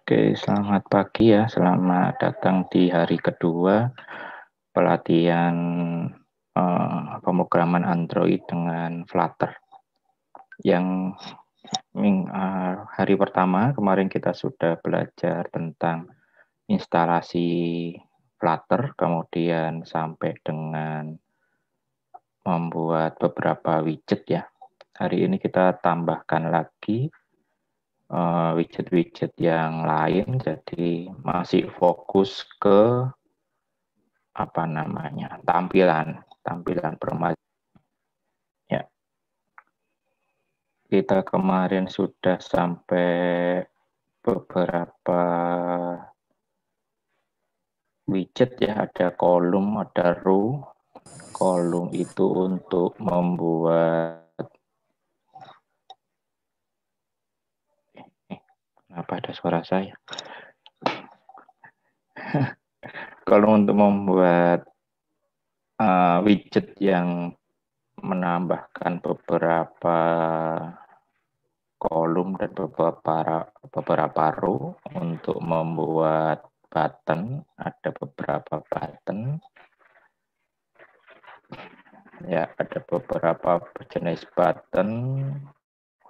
Oke, selamat pagi ya. Selamat datang di hari kedua pelatihan pemrograman Android dengan Flutter. Yang hari pertama kemarin kita sudah belajar tentang instalasi Flutter, kemudian sampai dengan membuat beberapa widget ya. Hari ini kita tambahkan lagi widget-widget yang lain, jadi masih fokus ke tampilan permajaan. Ya, kita kemarin sudah sampai beberapa widget ya, ada kolom, ada row. Kolom itu untuk membuat kenapa ada suara saya? Kalau untuk membuat widget yang menambahkan beberapa kolom dan beberapa row. Untuk membuat button, ada beberapa button. Ya, ada beberapa jenis button,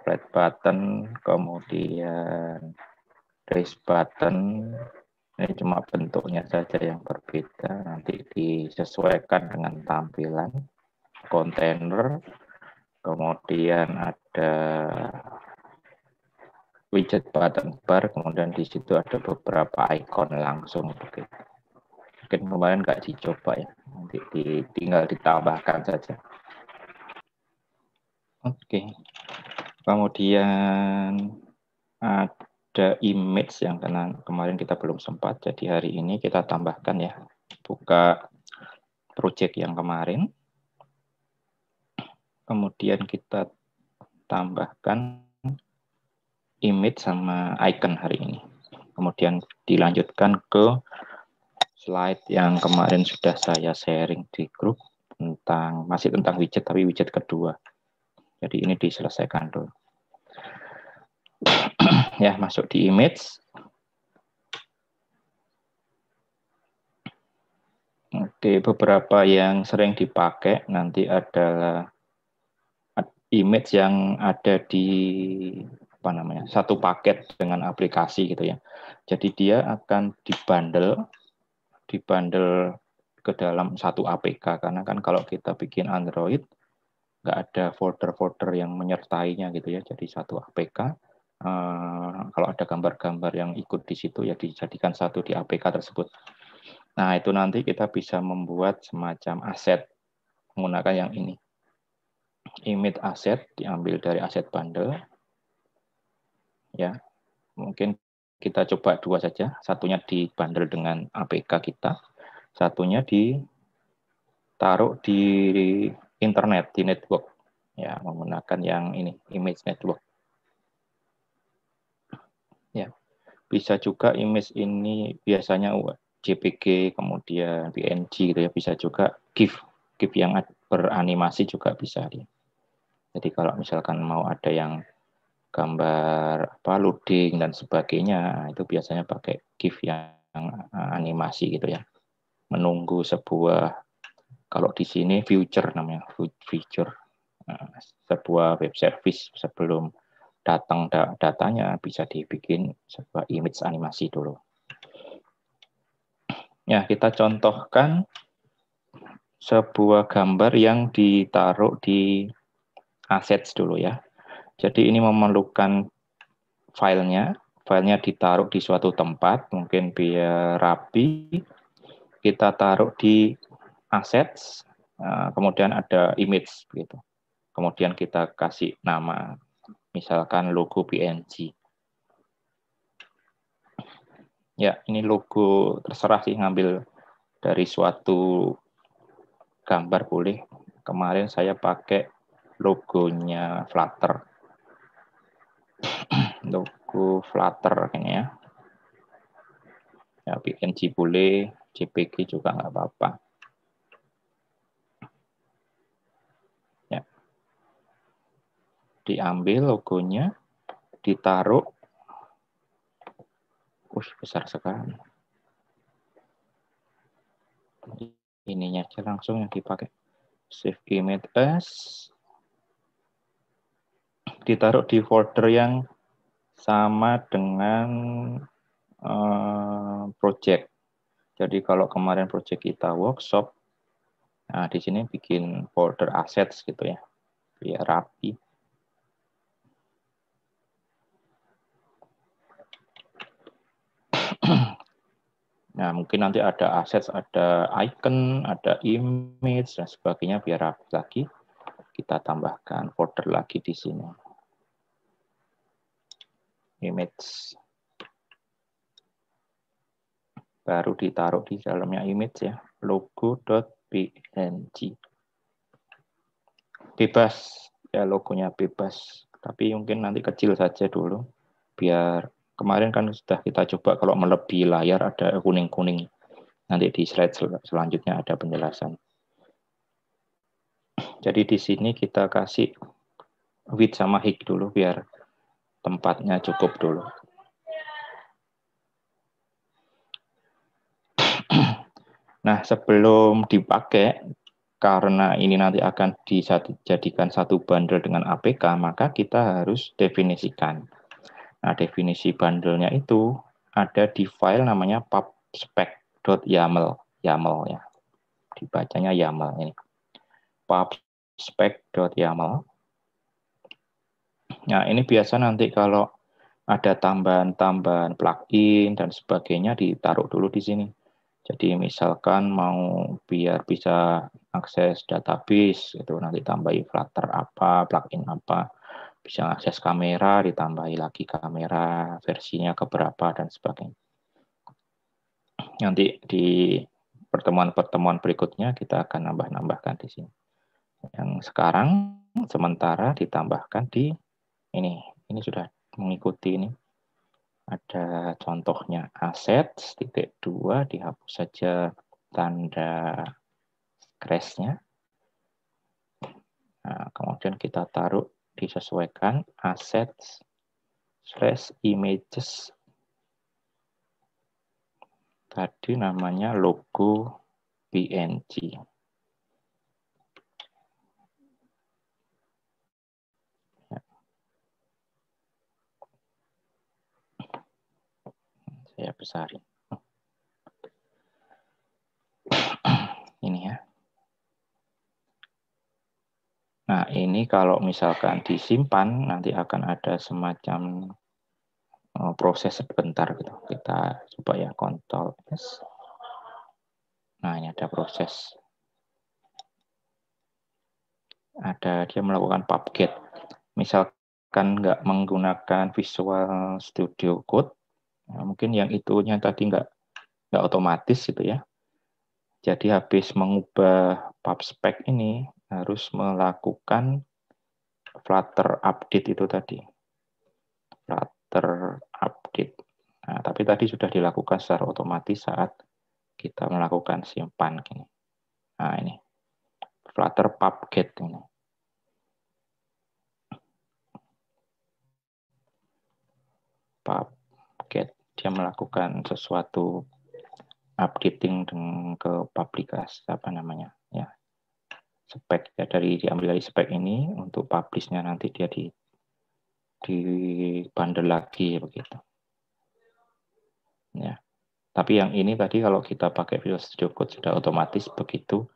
flat button, kemudian raise button. Ini cuma bentuknya saja yang berbeda, nanti disesuaikan dengan tampilan. Container, kemudian ada widget button bar, kemudian di situ ada beberapa icon langsung begitu. Mungkin kemarin nggak dicoba ya, nanti tinggal ditambahkan saja. Oke, kemudian ada image yang kemarin kita belum sempat, jadi hari ini kita tambahkan ya. Buka project yang kemarin, kemudian kita tambahkan image sama icon hari ini. Kemudian dilanjutkan ke slide yang kemarin sudah saya sharing di grup masih tentang widget, tapi widget kedua. Jadi ini diselesaikan dulu. Ya, masuk di image. Oke, beberapa yang sering dipakai nanti adalah image yang ada di satu paket dengan aplikasi gitu ya. Jadi dia akan dibundle ke dalam satu APK, karena kan kalau kita bikin Android nggak ada folder-folder yang menyertainya gitu ya. Jadi satu APK, kalau ada gambar-gambar yang ikut di situ ya dijadikan satu di APK tersebut. Nah, itu nanti kita bisa membuat semacam aset menggunakan yang ini. Image asset diambil dari aset bundle. Ya, mungkin kita coba dua saja. Satunya di bundle dengan APK kita, satunya ditaruh di internet, di network. Ya, menggunakan yang ini, image network. Ya, bisa juga image ini biasanya JPG, kemudian PNG gitu ya, bisa juga GIF yang beranimasi juga bisa. Ya. Jadi kalau misalkan mau ada yang gambar loading dan sebagainya, itu biasanya pakai GIF yang animasi gitu ya. Menunggu sebuah, kalau di sini future namanya, feature, sebuah web service sebelum datang datanya bisa dibikin sebuah image animasi dulu. Ya, kita contohkan sebuah gambar yang ditaruh di assets dulu ya. Jadi ini memerlukan filenya ditaruh di suatu tempat, mungkin biar rapi, kita taruh di assets, kemudian ada image gitu. Kemudian kita kasih nama, misalkan logo PNG. Ya, ini logo terserah sih, ngambil dari suatu gambar boleh. Kemarin saya pakai logonya Flutter. Logo Flutter ini ya. Ya, PNG boleh, JPG juga nggak apa-apa. Ya. Diambil logonya, ditaruh besar sekali. Ininya aja langsung yang dipakai. Save image as. Ditaruh di folder yang sama dengan project. Jadi kalau kemarin project kita workshop, nah di sini bikin folder assets gitu ya, biar rapi. Nah, mungkin nanti ada assets, ada icon, ada image, dan sebagainya, biar rapi lagi. Kita tambahkan folder lagi di sini. Image. Baru ditaruh di dalamnya image ya, logo.png. Bebas, ya logonya bebas. Tapi mungkin nanti kecil saja dulu. Biar kemarin kan sudah kita coba kalau melebihi layar ada kuning-kuning. Nanti di slide selanjutnya ada penjelasan. Jadi di sini kita kasih width sama height dulu biar tempatnya cukup dulu. Nah, sebelum dipakai, karena ini nanti akan dijadikan satu bundle dengan APK, maka kita harus definisikan. Nah, definisi bundle-nya itu ada di file namanya pubspec.yaml. YAML ya. Dibacanya YAML ini. Pubspec.yaml. Nah, ini biasa nanti kalau ada tambahan-tambahan plugin dan sebagainya ditaruh dulu di sini. Jadi misalkan mau biar bisa akses database, itu nanti tambahi Flutter apa, plugin apa, bisa akses kamera, ditambahi lagi kamera, versinya keberapa, dan sebagainya. Nanti di pertemuan-pertemuan berikutnya kita akan nambah-nambahkan di sini. Yang sekarang sementara ditambahkan di ini sudah mengikuti ini. Ada contohnya assets, -2, dihapus saja tanda crash-nya. Nah, kemudian kita taruh, disesuaikan assets /images. Tadi namanya logo PNG. Saya besarin. Ini ya. Nah, ini kalau misalkan disimpan, nanti akan ada semacam proses sebentar gitu. Kita coba ya, Ctrl S. Nah, ini ada proses. Dia melakukan pubget. Misalkan nggak menggunakan Visual Studio Code, nah, mungkin yang itunya tadi nggak otomatis gitu ya. Jadi habis mengubah pubspec ini harus melakukan Flutter update itu tadi. Flutter update. Nah, tapi tadi sudah dilakukan secara otomatis saat kita melakukan simpan gini. Nah, ini Flutter pubget ini. Pubget, dia melakukan sesuatu updating ke publikasi apa namanya ya, spek ya, diambil dari spek ini untuk publishnya nanti dia di bundle lagi begitu ya. Tapi yang ini tadi kalau kita pakai Visual Studio Code sudah otomatis begitu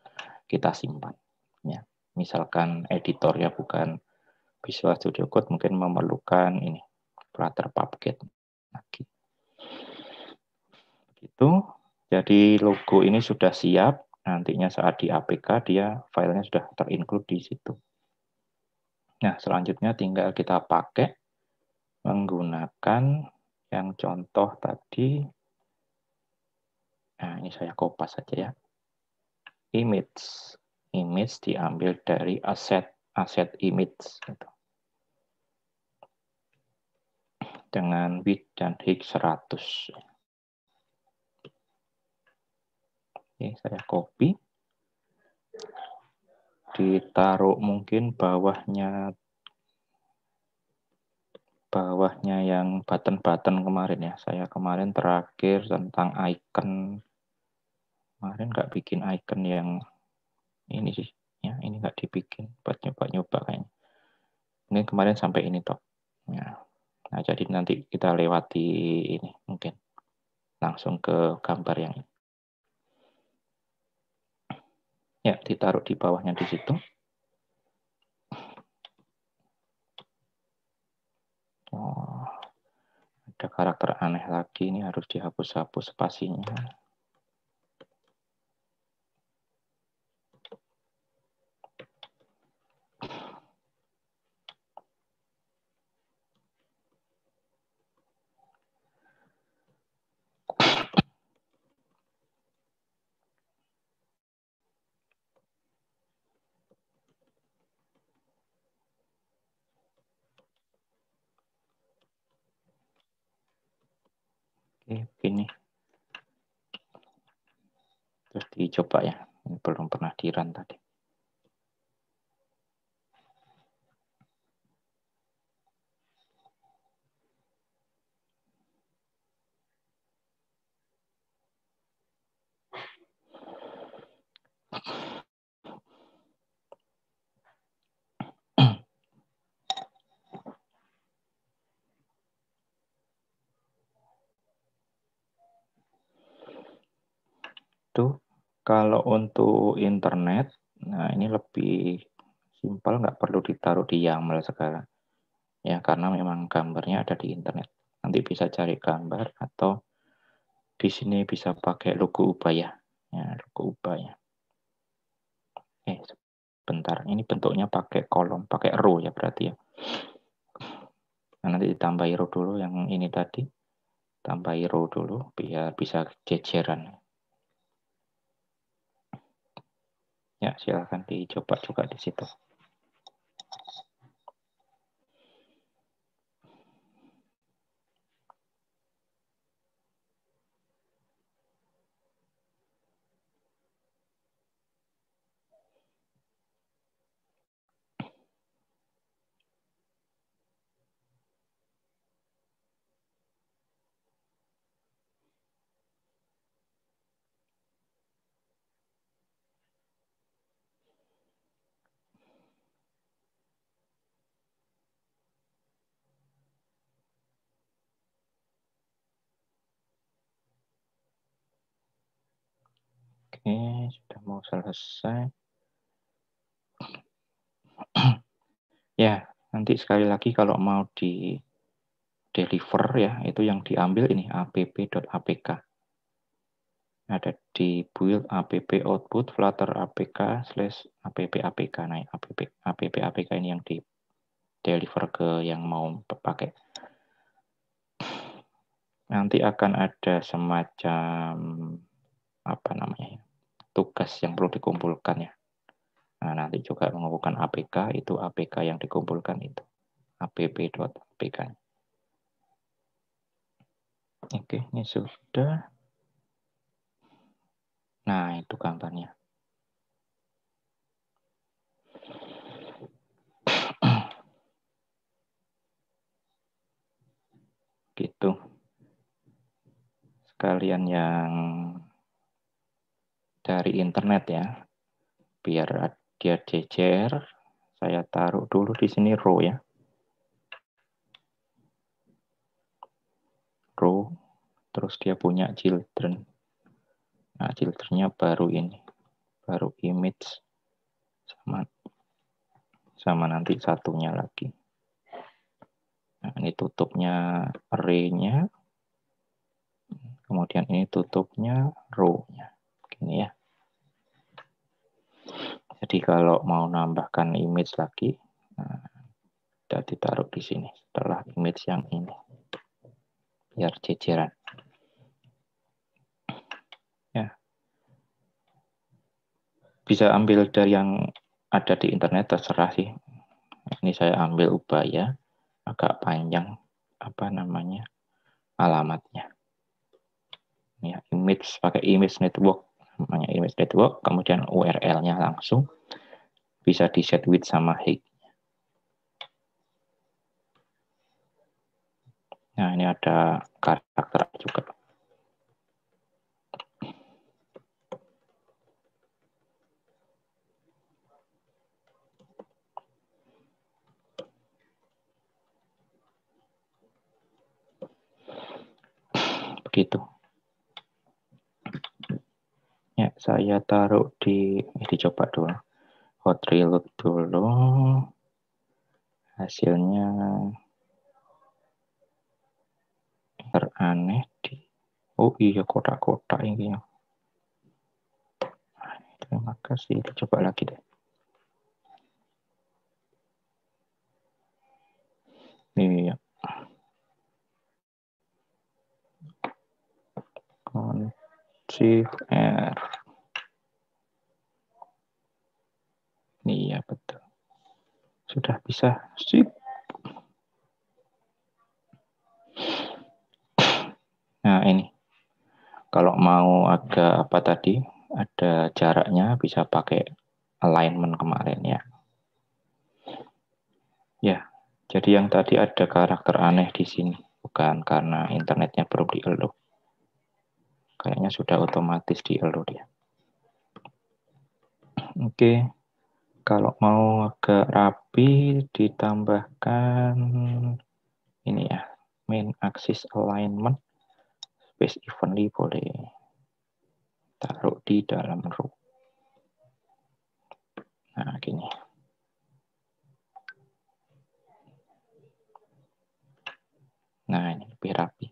kita simpan ya. Misalkan editornya bukan Visual Studio Code, mungkin memerlukan ini Flutter pubget lagi begitu. Jadi logo ini sudah siap, nantinya saat di APK dia filenya sudah terinclude di situ. Nah, selanjutnya tinggal kita pakai menggunakan yang contoh tadi. Nah, ini saya kopas saja ya. Image. Image diambil dari aset image gitu. Dengan width dan height 100. Oke, saya copy. Ditaruh mungkin bawahnya bawahnya yang button-button kemarin ya. Saya kemarin terakhir tentang icon. Kemarin nggak bikin icon yang ini sih. Ya, ini nggak dibikin buat nyoba-nyoba kayaknya. Ini kemarin sampai ini toh. Ya. Nah, jadi nanti kita lewati ini mungkin. Langsung ke gambar yang ini. Ya, ditaruh di bawahnya di situ. Oh, ada karakter aneh lagi. Ini harus dihapus-hapus spasinya. Oke, begini. Terus dicoba ya. Ini belum pernah di-run tadi. Itu kalau untuk internet, nah ini lebih simpel, nggak perlu ditaruh di YAML sekarang. Ya, karena memang gambarnya ada di internet. Nanti bisa cari gambar atau di sini bisa pakai logo Ubaya. Ya, logo Ubaya. Sebentar. Ini bentuknya pakai kolom, pakai row ya berarti ya. Nah, nanti ditambahi row dulu yang ini tadi. Tambahi row dulu biar bisa jejeran. Ya, silakan dicoba juga di situ. Oke, sudah mau selesai. Ya, nanti sekali lagi kalau mau di deliver ya, itu yang diambil ini app.apk. Ada di build app output flutter apk / app.apk. Nah, app.apk ini yang di deliver ke yang mau pakai. Nanti akan ada semacam apa namanya, tugas yang perlu dikumpulkan ya. Nah, nanti juga mengumpulkan APK, itu APK yang dikumpulkan itu app.apk. Oke, ini sudah. Nah, itu gambarnya. Gitu. Sekalian yang dari internet ya. Biar dia jejer, saya taruh dulu di sini row ya. Row, terus dia punya children. Nah, childrennya baru ini. Baru image sama nanti satunya lagi. Nah, ini tutupnya array-nya. Kemudian ini tutupnya row-nya. Begini ya. Jadi kalau mau nambahkan image lagi, nah, udah ditaruh di sini setelah image yang ini. Biar jejeran. Ya. Bisa ambil dari yang ada di internet, terserah sih. Ini saya ambil Ubaya, agak panjang apa namanya alamatnya. Ya, image pakai image network, namanya image network, kemudian URL-nya langsung bisa di set width sama height. Nah, ini ada karakter juga. Begitu. Ya, saya taruh dicoba dulu. Hot reload dulu. Hasilnya teraneh di. Oh iya, kotak-kotak ini. Terima kasih. Coba lagi deh. Iya. Shift R. Iya, betul. Sudah bisa. Sip. Nah, ini. Kalau mau agak apa tadi, ada jaraknya bisa pakai alignment kemarin ya. Ya, jadi yang tadi ada karakter aneh di sini. Bukan karena internetnya belum di-allow. Kayaknya sudah otomatis di-allow dia. Oke. Kalau mau agak rapi, ditambahkan ini ya, main axis alignment, space evenly boleh taruh di dalam row. Nah, gini. Nah, ini lebih rapi.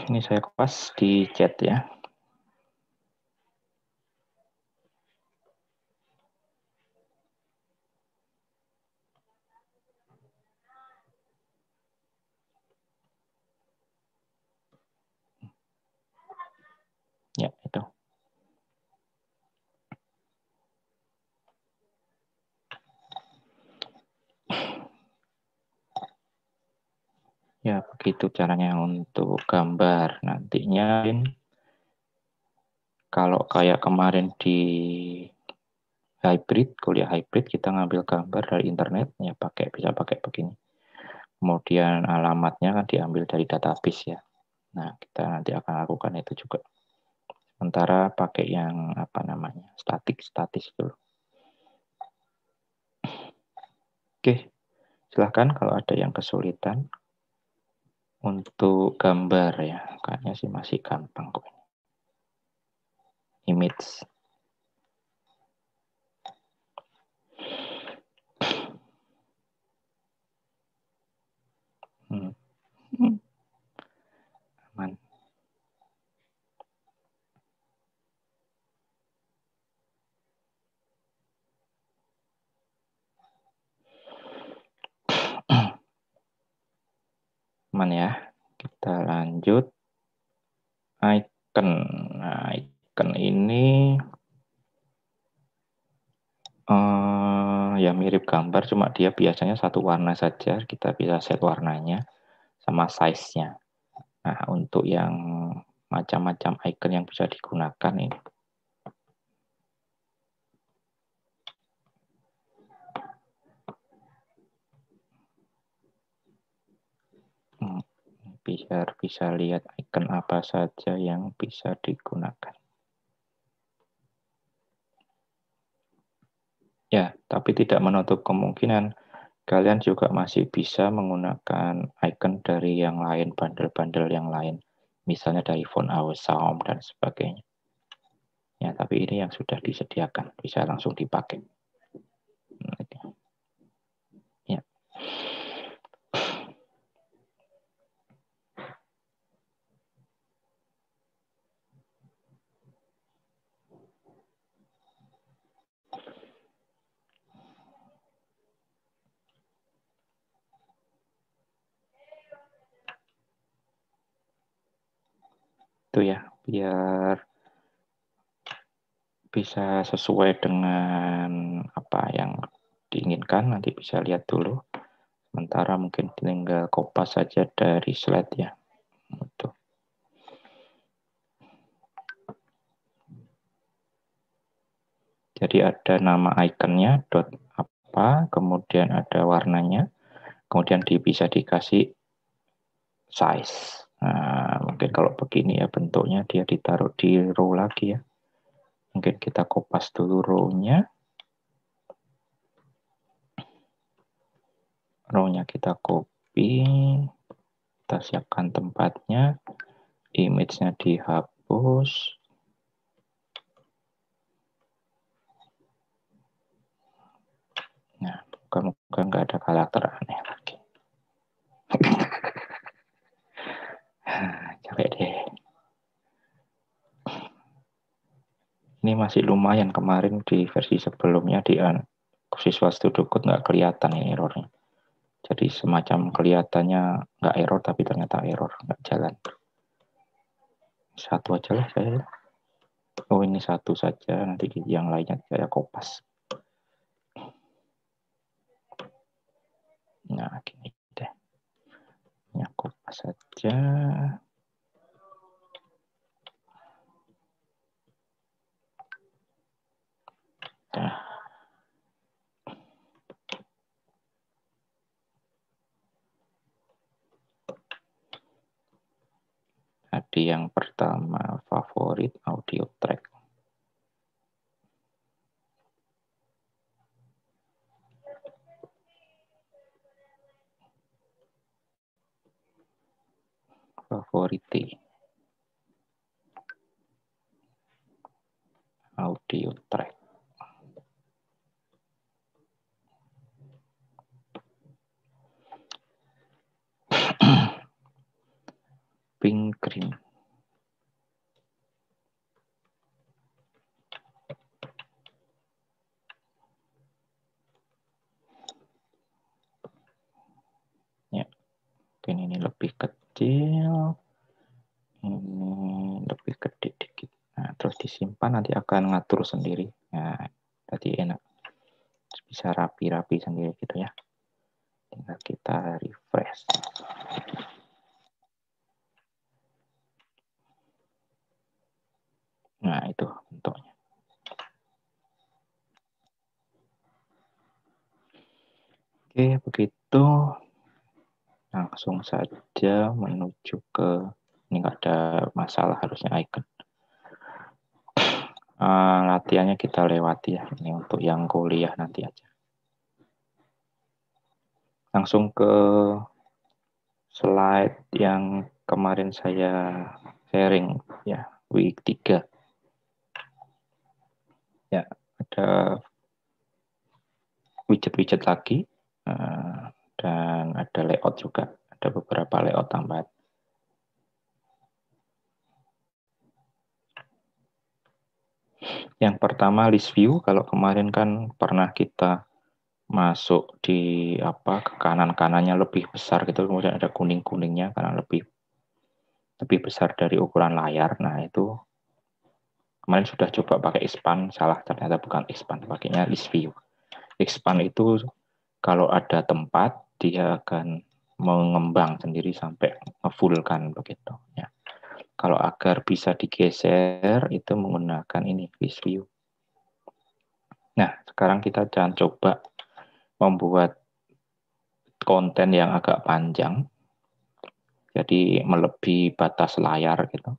Ini saya pas di chat ya. Ya, itu. Ya, begitu caranya untuk gambar. Nantinya kalau kayak kemarin di hybrid, kuliah hybrid, kita ngambil gambar dari internet, ya bisa pakai begini. Kemudian alamatnya kan diambil dari database ya. Nah, kita nanti akan lakukan itu juga. Sementara pakai yang apa namanya, statis dulu. Oke, silahkan kalau ada yang kesulitan untuk gambar ya. Kayaknya sih masih gampang kok. Image. Aman. Aman ya. Kita lanjut. Icon. Nah, icon ini ya mirip gambar, cuma dia biasanya satu warna saja. Kita bisa set warnanya sama size-nya. Nah, untuk yang macam-macam icon yang bisa digunakan ini. Biar bisa lihat icon apa saja yang bisa digunakan. Ya, tapi tidak menutup kemungkinan kalian juga masih bisa menggunakan icon dari yang lain, bundle-bundle yang lain. Misalnya dari phone awesome dan sebagainya. Ya, tapi ini yang sudah disediakan, bisa langsung dipakai. Ya. Itu ya, biar bisa sesuai dengan apa yang diinginkan, nanti bisa lihat dulu. Sementara mungkin tinggal kopas saja dari slide ya. Itu. Jadi ada nama ikonnya, dot apa, kemudian ada warnanya, Kemudian bisa dikasih size. Nah, mungkin kalau begini ya bentuknya dia ditaruh di row lagi ya. Mungkin kita kopas dulu row-nya. Row-nya kita copy. Kita siapkan tempatnya. Image-nya dihapus. Nah, moga-moga nggak ada karakter aneh lagi. Capek deh. Ini masih lumayan, kemarin di versi sebelumnya di Visual Studio Code nggak kelihatan ini errornya. Jadi semacam kelihatannya nggak error tapi ternyata error, nggak jalan. Satu aja lah saya. Oh ini satu saja, nanti yang lainnya saya kopas. Nah gini deh. Ini kopas saja. Nah. Tadi yang pertama favorit audio track. Favoriti. Audio track. Pink green. Ya, mungkin ini lebih kecil. Ini lebih gede dikit. Nah, terus disimpan nanti akan ngatur sendiri. Nah, tadi enak. Bisa rapi-rapi sendiri gitu ya. Tinggal kita refresh. Nah, itu bentuknya. Oke, begitu. Langsung saja menuju ke, ini nggak ada masalah harusnya icon. Latihannya kita lewati ya. Ini untuk yang kuliah nanti aja. Langsung ke slide yang kemarin saya sharing ya, week 3. Ya, ada widget-widget lagi dan ada layout juga, ada beberapa layout tambahan. Yang pertama list view, kalau kemarin kan pernah kita masuk di ke kanan-kanannya lebih besar gitu, kemudian ada kuning-kuningnya karena lebih besar dari ukuran layar. Nah, itu kemarin sudah coba pakai expand, salah, ternyata bukan expand, pakainya list view. Expand itu kalau ada tempat dia akan mengembang sendiri sampai ngefullkan begitu ya. Kalau agar bisa digeser itu menggunakan ini list view. Nah, sekarang kita akan coba membuat konten yang agak panjang. Jadi melebihi batas layar gitu.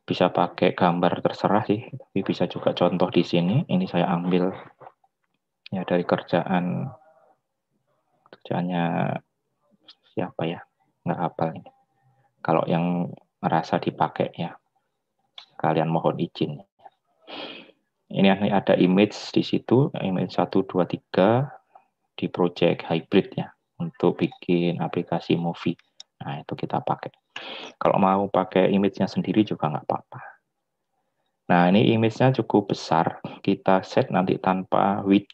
Bisa pakai gambar terserah sih, tapi bisa juga contoh di sini. Ini saya ambil ya dari kerjaannya siapa ya? Nggak hafal ini. Kalau yang merasa dipakai ya, kalian mohon izin. Ini ada image di situ, image 1, 2, 3 di project hybrid ya, untuk bikin aplikasi movie. Nah, itu kita pakai. Kalau mau pakai image-nya sendiri juga nggak apa-apa. Nah, ini image-nya cukup besar. Kita set nanti tanpa width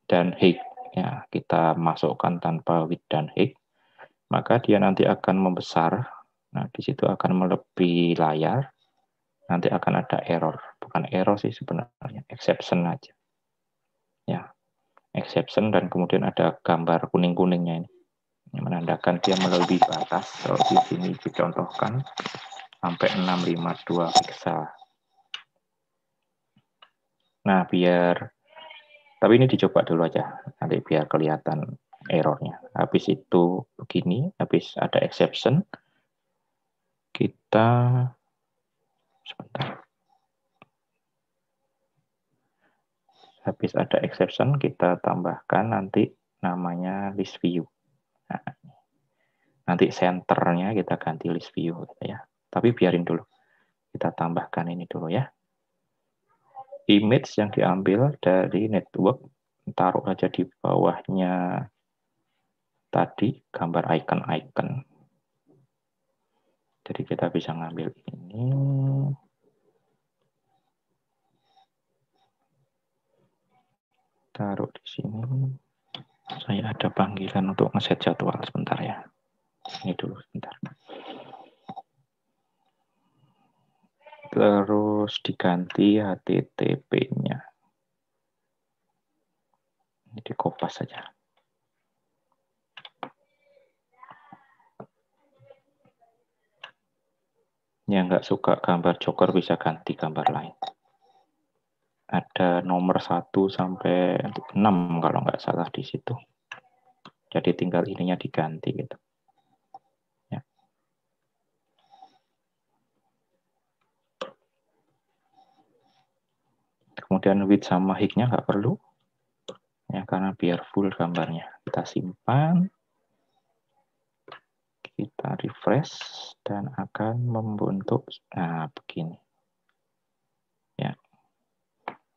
dan height. Ya, kita masukkan tanpa width dan height. Maka dia nanti akan membesar. Nah, di situ akan melebihi layar. Nanti akan ada error. Bukan error sih sebenarnya, exception aja. Ya, exception dan kemudian ada gambar kuning-kuningnya ini. Yang menandakan dia melebihi batas. Kalau di sini dicontohkan sampai 652 pixel. Nah, tapi ini dicoba dulu aja, nanti biar kelihatan errornya. habis itu begini, habis ada exception, kita sebentar. Habis ada exception, kita tambahkan nanti namanya list view. Nah, nanti senternya kita ganti list view gitu ya. Tapi biarin dulu. Kita tambahkan ini dulu ya. Image yang diambil dari network, taruh aja di bawahnya tadi gambar icon-icon. Jadi kita bisa ngambil ini. Taruh di sini. Saya ada panggilan untuk ngeset jadwal sebentar ya. Ini dulu sebentar. Terus diganti HTTP-nya. Ini di kopas saja. Yang nggak suka gambar joker bisa ganti gambar lain. Ada nomor 1 sampai 6 kalau nggak salah di situ. Jadi tinggal ininya diganti gitu. Ya. Kemudian width sama height-nya nggak perlu. Ya, karena biar full gambarnya. Kita simpan. Kita refresh dan akan membentuk begini. Ya.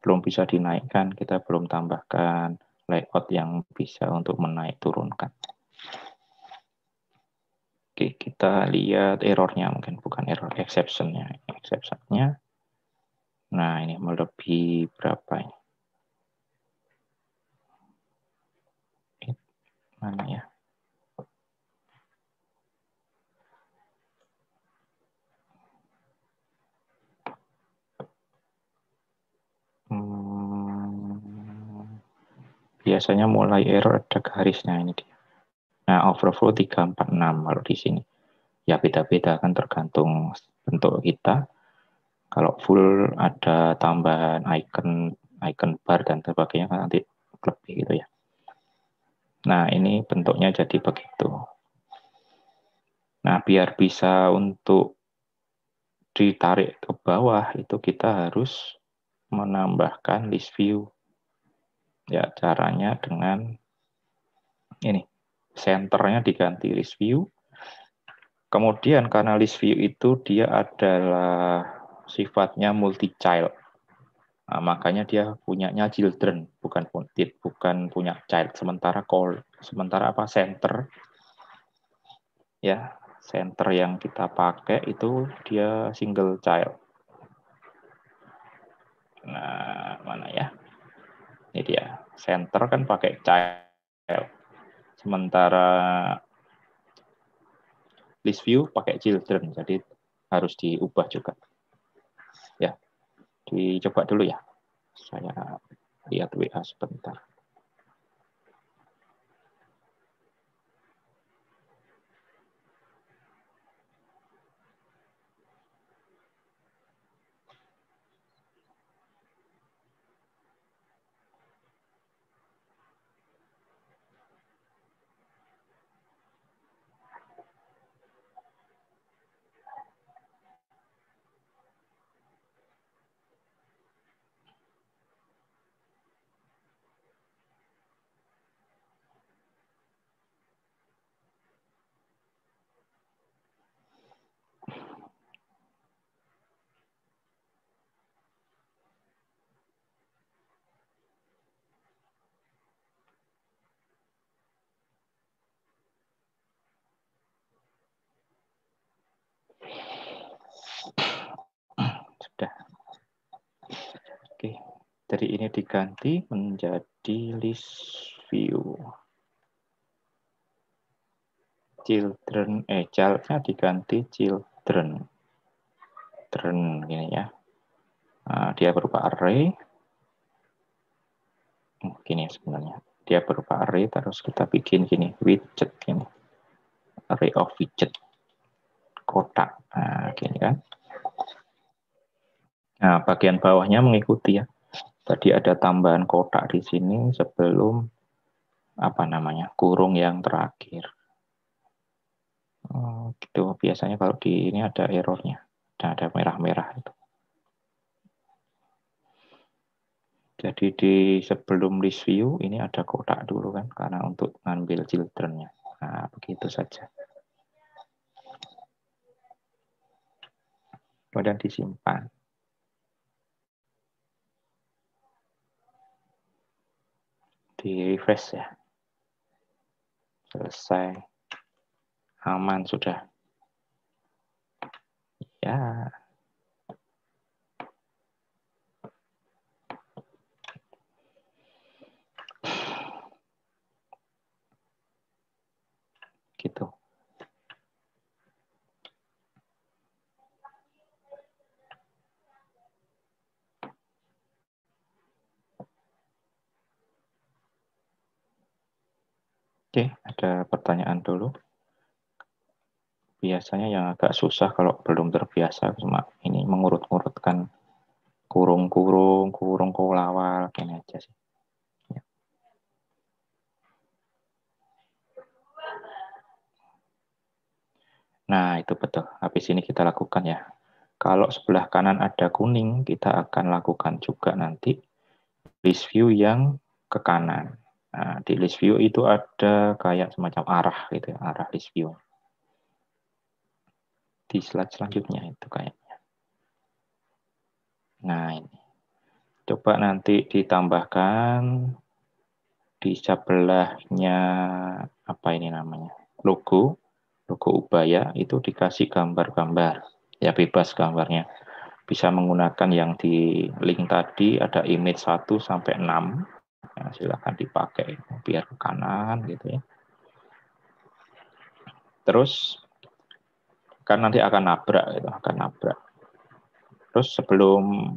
Belum bisa dinaikkan, kita belum tambahkan layout yang bisa untuk menaik turunkan. Oke, kita lihat errornya mungkin bukan error, exception-nya. Exception-nya. Nah, ini melebihi berapa ini? Mana ya? Biasanya mulai error ada garisnya ini dia. Nah, overflow 346 kalau di sini. Ya beda-beda kan tergantung bentuk kita. Kalau full ada tambahan icon bar dan sebagainya kan nanti lebih gitu ya. Nah, ini bentuknya jadi begitu. Nah, biar bisa untuk ditarik ke bawah itu kita harus menambahkan list view. Ya, caranya dengan ini. Senternya diganti list view. Kemudian karena list view itu dia adalah sifatnya multi child. Nah, makanya dia punyanya children, bukan punya child. Sementara apa center ya, center yang kita pakai itu dia single child. Nah, mana ya? Ini dia. Center kan pakai child. Sementara list view pakai children. Jadi harus diubah juga. Ya. Dicoba dulu ya. Saya lihat WA sebentar. Sudah. Oke. Dari ini diganti menjadi list view. Childnya diganti children. Children gini ya. Nah, dia berupa array. Gini sebenarnya. Dia berupa array terus kita bikin gini widget gini. Array of widget. Kotak. Nah, gini kan. Nah, bagian bawahnya mengikuti ya. Tadi ada tambahan kotak di sini sebelum apa namanya, kurung yang terakhir. Gitu. Biasanya kalau di ini ada errornya, ada merah-merah itu. Jadi di sebelum list view ini ada kotak dulu kan, karena untuk ngambil children-nya. Nah, begitu saja. Kemudian disimpan. Di refresh ya. Selesai. Aman sudah. Ya. Gitu. Oke, ada pertanyaan dulu. Biasanya yang agak susah kalau belum terbiasa cuma ini mengurut-ngurutkan kurung-kurung, kurung kolawal, ini aja sih. Ya. Nah, itu betul. Habis ini kita lakukan ya. Kalau sebelah kanan ada kuning, kita akan lakukan juga nanti list view yang ke kanan. Nah, di list view itu ada kayak semacam arah gitu ya, arah list view. Di slide selanjutnya itu kayaknya. Nah, ini. Coba nanti ditambahkan di sebelahnya apa ini namanya? Logo Ubaya itu dikasih gambar-gambar. Ya bebas gambarnya. Bisa menggunakan yang di link tadi ada image 1 sampai 6. Nah, silakan dipakai biar ke kanan gitu ya. Terus kan nanti akan nabrak gitu, akan nabrak. Terus sebelum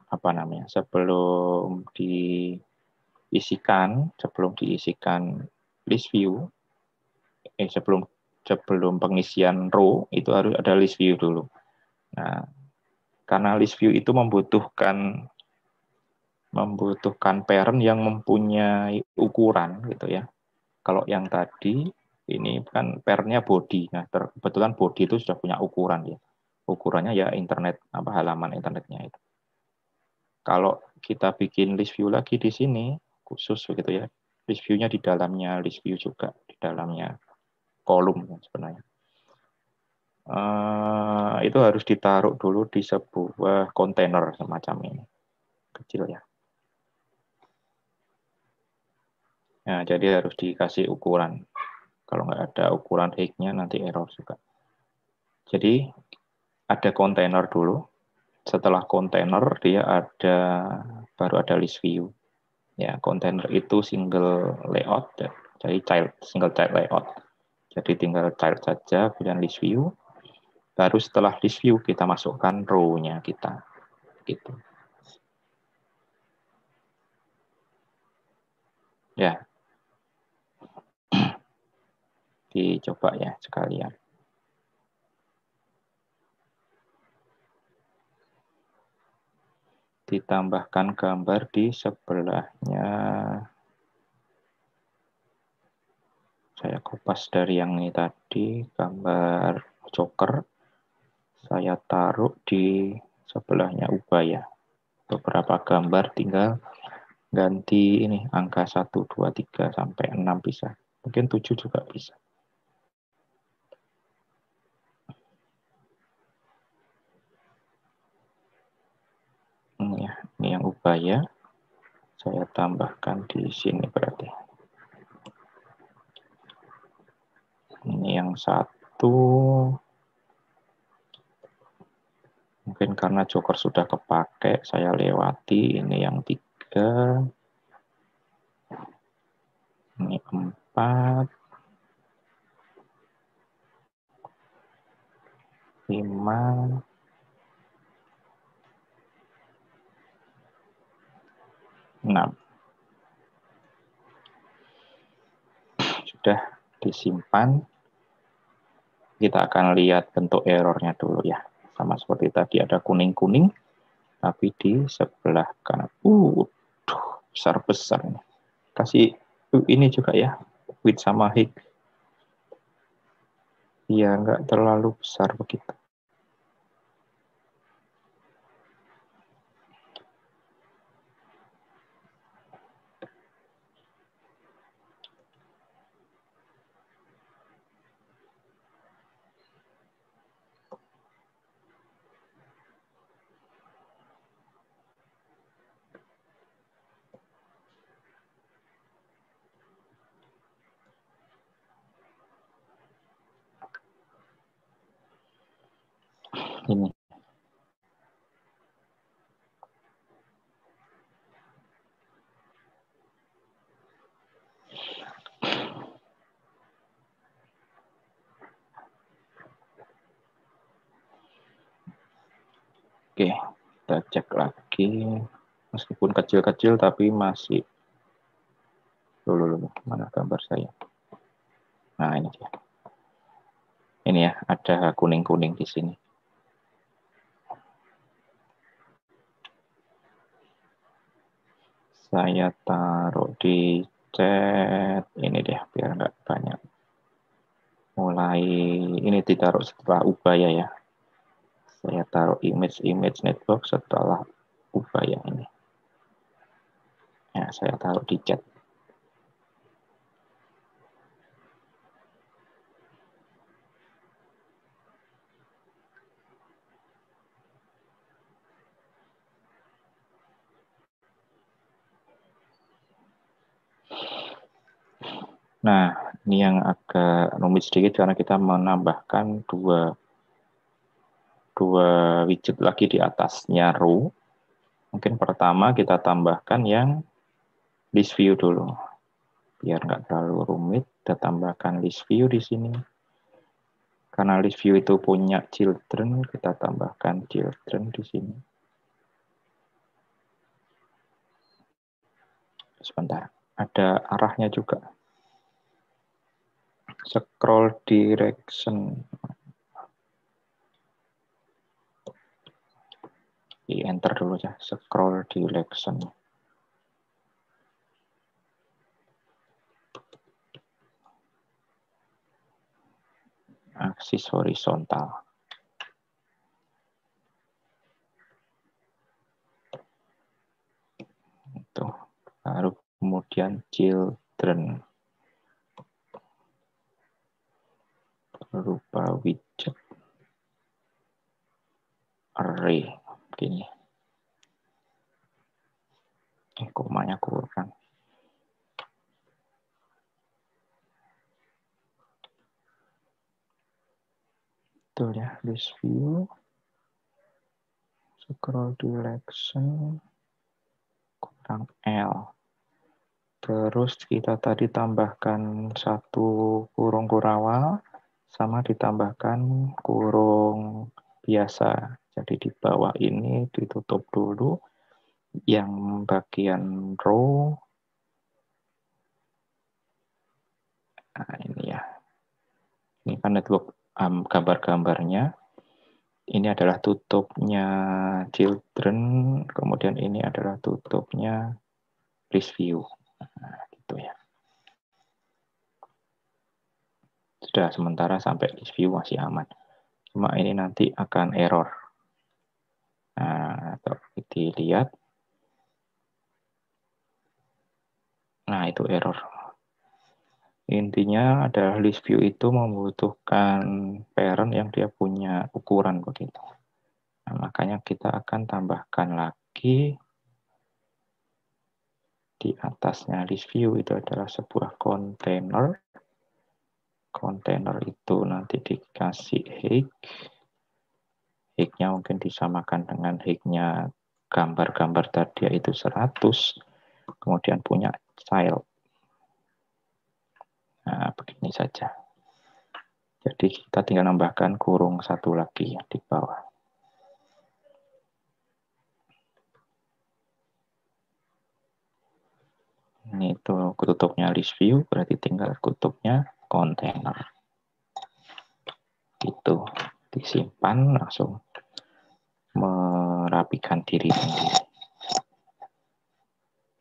apa namanya? Sebelum diisikan list view, sebelum pengisian row itu harus ada list view dulu. Nah, karena list view itu membutuhkan parent yang mempunyai ukuran gitu ya. Kalau yang tadi ini kan parentnya body. Nah, kebetulan body itu sudah punya ukuran ya. Ukurannya ya internet halaman internetnya itu. Kalau kita bikin list view lagi di sini khusus begitu ya. List view-nya di dalamnya list view juga di dalamnya kolom sebenarnya. Itu harus ditaruh dulu di sebuah kontainer semacam ini. Kecil ya. Nah, jadi harus dikasih ukuran. Kalau nggak ada ukuran height-nya nanti error juga. Jadi ada kontainer dulu. Setelah kontainer dia baru ada list view. Ya, kontainer itu single layout, jadi single child layout. Jadi tinggal child saja, kemudian list view. Baru setelah list view kita masukkan row-nya kita. Gitu. Ya. Dicoba ya sekalian. Ditambahkan gambar di sebelahnya. Saya kopas dari yang ini tadi, gambar joker. Saya taruh di sebelahnya Ubaya. Beberapa gambar tinggal ganti ini angka 1, 2, 3 sampai 6 bisa. Mungkin 7 juga bisa. Ini yang Ubaya. Saya tambahkan di sini berarti. Ini yang 1. Mungkin karena joker sudah kepake, saya lewati. Ini yang 3. Ini 4. 5. 6. Sudah disimpan. Kita akan lihat bentuk errornya dulu ya. Sama seperti tadi ada kuning-kuning, tapi di sebelah kanan. Besar-besar. Kasih Ini juga ya, width sama height. Iya, nggak terlalu besar begitu. Ini. Oke, kita cek lagi. Meskipun kecil-kecil tapi masih. Dulu, mana gambar saya? Nah, ini dia. Ini ya, ada kuning-kuning di sini. Saya taruh di chat ini deh, biar nggak banyak. Mulai ini ditaruh setelah Ubaya ya. Saya taruh image network setelah Ubaya ini. Ya, saya taruh di chat. Nah, ini yang agak rumit sedikit karena kita menambahkan dua widget lagi di atasnya row. Mungkin pertama kita tambahkan yang list view dulu. Biar nggak terlalu rumit, kita tambahkan list view di sini. Karena list view itu punya children, kita tambahkan children di sini. Sebentar, ada arahnya juga. Scroll direction. Di enter dulu ya, scroll direction. Aksis horizontal. Itu. Baru kemudian children. Berupa widget. Array. Begini. Komanya kurang. Betul ya, list view. Scroll direction. Kurang L. Terus kita tadi tambahkan satu kurung kurawal, sama ditambahkan kurung biasa. Jadi di bawah ini ditutup dulu, yang bagian row. Nah ini ya, ini kan network gambar-gambarnya. Ini adalah tutupnya children, kemudian ini adalah tutupnya list view. Nah, gitu ya. Sudah sementara sampai list view masih aman. Cuma ini nanti akan error. Nah, dilihat. Nah, itu error. Intinya adalah list view itu membutuhkan parent yang dia punya ukuran begitu. Nah, makanya kita akan tambahkan lagi di atasnya list view itu adalah sebuah container. Container itu nanti dikasih height. Height-nya mungkin disamakan dengan height-nya gambar-gambar tadi yaitu 100. Kemudian punya child. Nah, begini saja. Jadi kita tinggal nambahkan kurung satu lagi di bawah. Ini itu kututupnya list view, berarti tinggal kutupnya container. Itu disimpan langsung merapikan diri sendiri.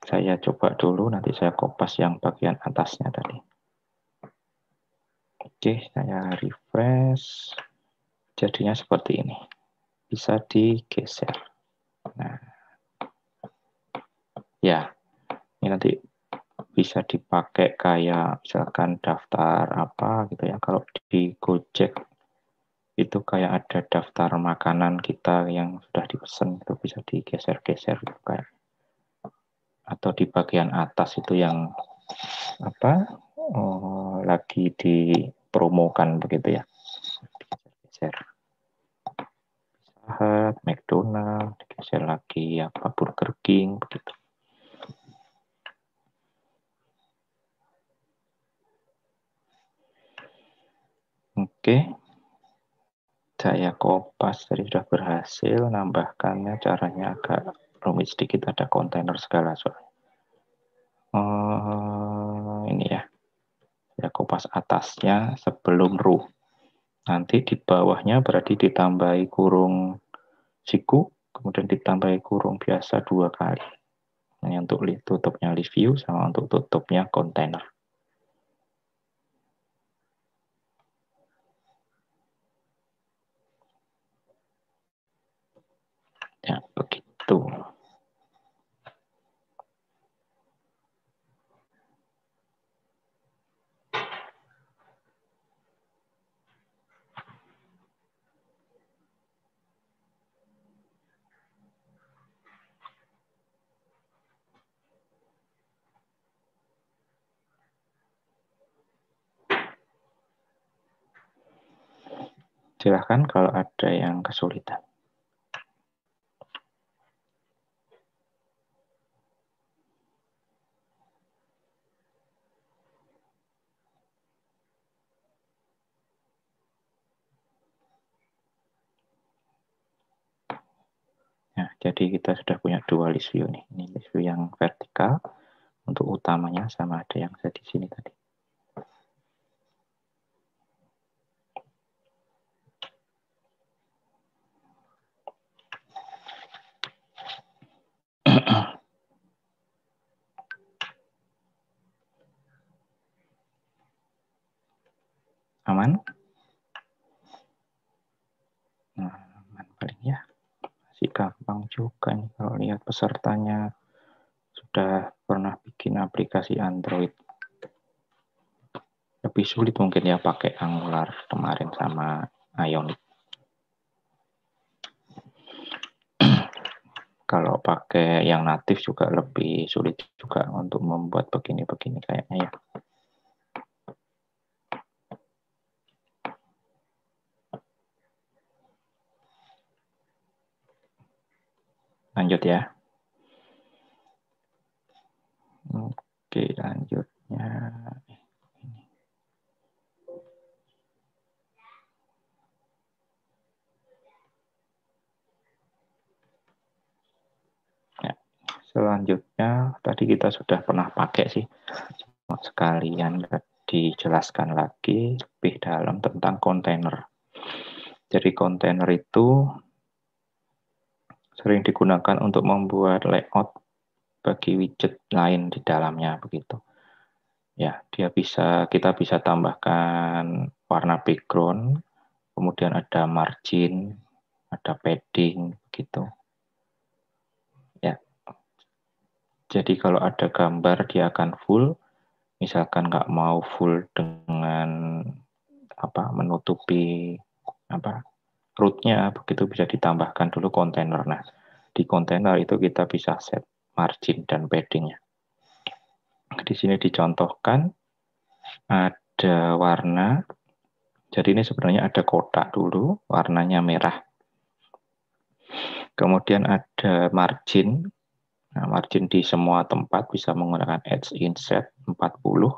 Saya Saya coba dulu, nanti saya kopas yang bagian atasnya tadi. Oke, saya refresh. Jadinya seperti ini. Bisa digeser. Nah, ya, ini nanti bisa dipakai kayak misalkan daftar apa gitu ya. Kalau di Gojek itu kayak ada daftar makanan kita yang sudah dipesan, itu bisa digeser-geser gitu kayak. Atau di bagian atas itu yang apa lagi dipromokan begitu ya. Geser. McDonald, digeser lagi apa Burger King begitu. Oke. Saya kopas tadi sudah berhasil, nambahkannya caranya agak rumit sedikit, ada kontainer segala soalnya. Ini ya. Saya kopas atasnya sebelum row. Nanti di bawahnya berarti ditambahi kurung siku, kemudian ditambahi kurung biasa 2 kali. Ini untuk tutupnya list view sama untuk tutupnya kontainer. Ya, begitu. Silahkan kalau ada yang kesulitan. Nah, jadi kita sudah punya 2 list view nih. Ini list view yang vertikal untuk utamanya sama ada yang ada di sini tadi. Aman? Nah, aman paling ya. Masih gampang juga nih kalau lihat pesertanya sudah pernah bikin aplikasi Android. Lebih sulit mungkin ya pakai Angular kemarin sama Ionic. Kalau pakai yang natif juga lebih sulit juga untuk membuat begini-begini kayaknya ya. Lanjut ya. Oke, lanjutnya. Ya, selanjutnya tadi kita sudah pernah pakai sih. Sekalian dijelaskan lagi lebih dalam tentang kontainer. Jadi kontainer itu sering digunakan untuk membuat layout bagi widget lain di dalamnya begitu. Ya, kita bisa tambahkan warna background, kemudian ada margin, ada padding gitu. Ya. Jadi kalau ada gambar dia akan full, misalkan nggak mau full dengan menutupi rootnya, begitu bisa ditambahkan dulu kontainer. Nah, di kontainer itu kita bisa set margin dan paddingnya. Di sini dicontohkan ada warna. Jadi ini sebenarnya ada kotak dulu, warnanya merah. Kemudian ada margin. Nah, margin di semua tempat bisa menggunakan edge inset 40.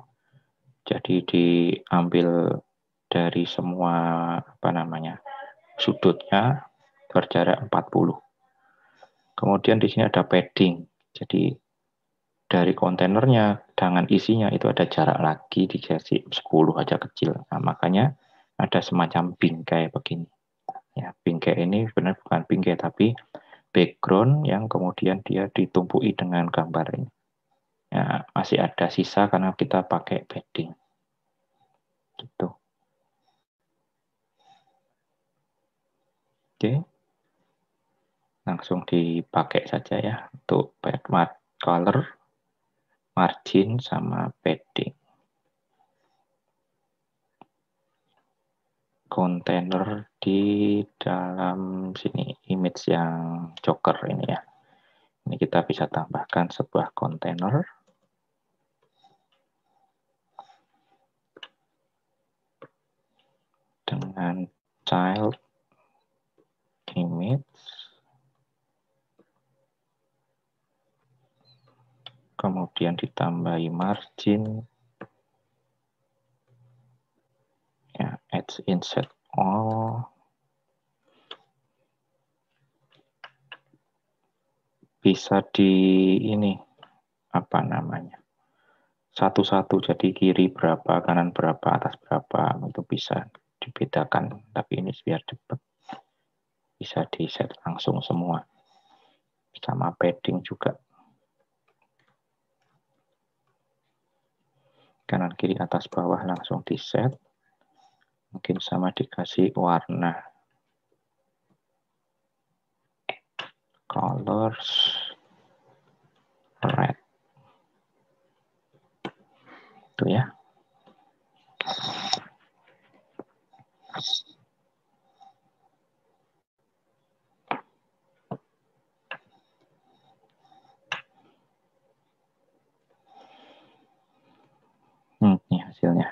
Jadi diambil dari semua sudutnya berjarak 40. Kemudian di sini ada padding. Jadi dari kontainernya dengan isinya itu ada jarak lagi dikasih 10 aja kecil. Nah, makanya ada semacam bingkai begini. Ya, bingkai ini sebenarnya bukan bingkai tapi background yang kemudian dia ditumpuki dengan gambar ini. Ya, masih ada sisa karena kita pakai padding. Gitu. Oke. Langsung dipakai saja ya untuk background color, margin, sama padding. Kontainer di dalam sini, image yang Joker ini ya. Ini kita bisa tambahkan sebuah kontainer. Dengan child image. Kemudian ditambahi margin. Ya, add insert all. Bisa di ini, apa namanya, satu-satu, jadi kiri berapa, kanan berapa, atas berapa, itu bisa dibedakan. Tapi ini biar cepat, bisa di set langsung semua. Sama padding juga. Kanan kiri atas bawah langsung di set. Mungkin sama dikasih warna. Colors red. Itu ya. Ini hasilnya.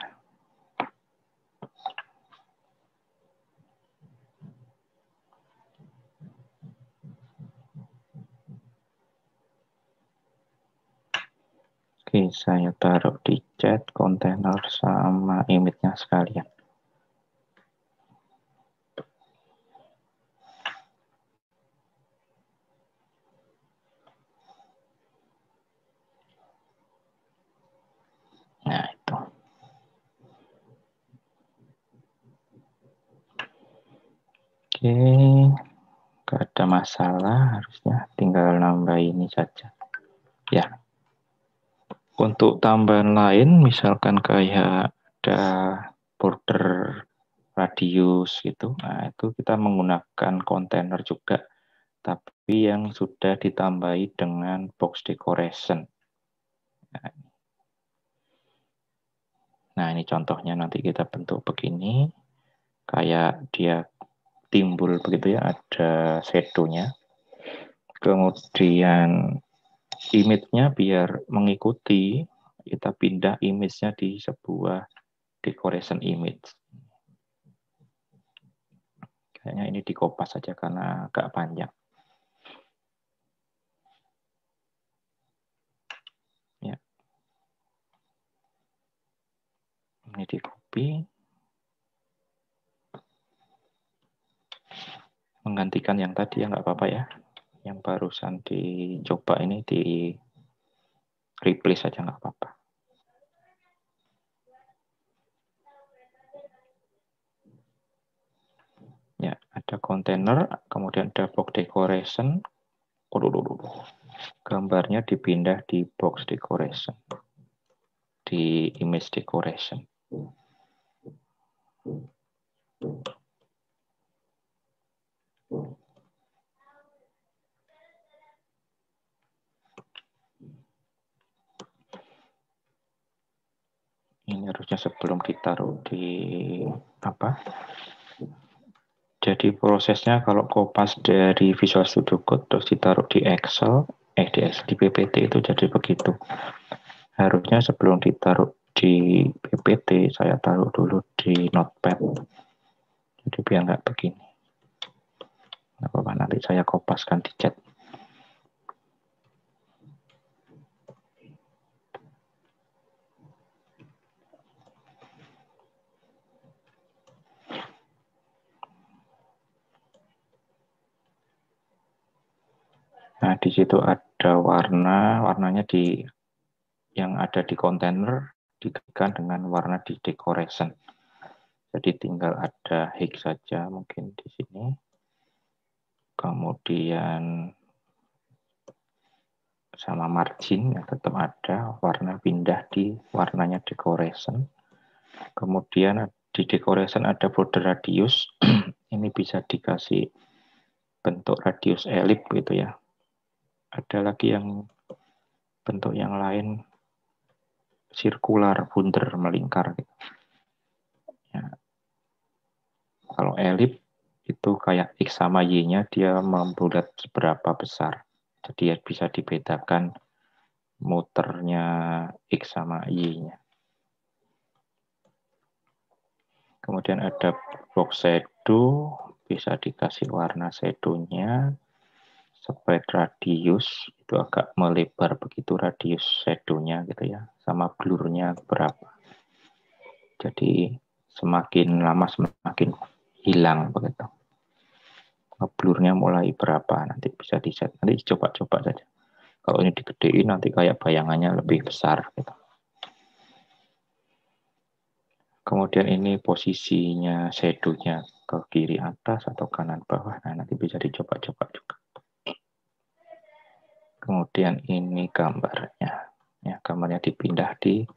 Oke, saya taruh di chat, kontainer, sama image-nya sekalian. Nah, itu. Oke, nggak ada masalah, harusnya tinggal nambah ini saja. Ya, untuk tambahan lain, misalkan kayak ada border radius gitu, nah itu kita menggunakan kontainer juga, tapi yang sudah ditambahi dengan box decoration. Nah, ini contohnya nanti kita bentuk begini, kayak dia timbul begitu ya, ada shadow-nya. Kemudian image-nya biar mengikuti, kita pindah image-nya di sebuah decoration image. Kayaknya ini dikopas saja karena agak panjang. Ya. Ini di copy. Menggantikan yang tadi ya nggak apa-apa ya. Yang barusan dicoba ini di replace saja nggak apa-apa. Ya, ada container, kemudian ada box decoration. Gambarnya dipindah di box decoration. Di image decoration. Ini harusnya sebelum ditaruh di apa? Jadi prosesnya kalau kopas dari Visual Studio Code terus ditaruh di Excel, di PPT itu jadi begitu. Harusnya sebelum ditaruh di PPT, saya taruh dulu di Notepad. Jadi biar nggak begini. Nggak apa-apa, nanti saya kopaskan di chat. Nah, di situ ada warnanya yang ada di kontainer digantikan dengan warna di decoration. Jadi tinggal ada X saja mungkin di sini. Kemudian sama margin ya tetap ada, warna pindah di warnanya decoration. Kemudian di decoration ada border radius. Ini bisa dikasih bentuk radius elip gitu ya. Ada lagi yang bentuk yang lain sirkular, bundar, melingkar gitu. Ya. Kalau elip itu kayak X sama Y-nya dia membulat seberapa besar. Jadi ya bisa dibedakan muternya X sama Y-nya. Kemudian ada box shadow, bisa dikasih warna shadow-nya. Spread radius, itu agak melebar begitu radius shadow-nya gitu ya. Sama blur-nya berapa. Jadi semakin lama semakin hilang begitu. Blur-nya mulai berapa, nanti bisa di-set. Nanti coba-coba saja. Kalau ini digedein nanti kayak bayangannya lebih besar gitu. Kemudian ini posisinya shadow-nya ke kiri atas atau kanan bawah. Nah, nanti bisa dicoba-coba juga. Kemudian ini gambarnya. Ya, gambarnya dipindah di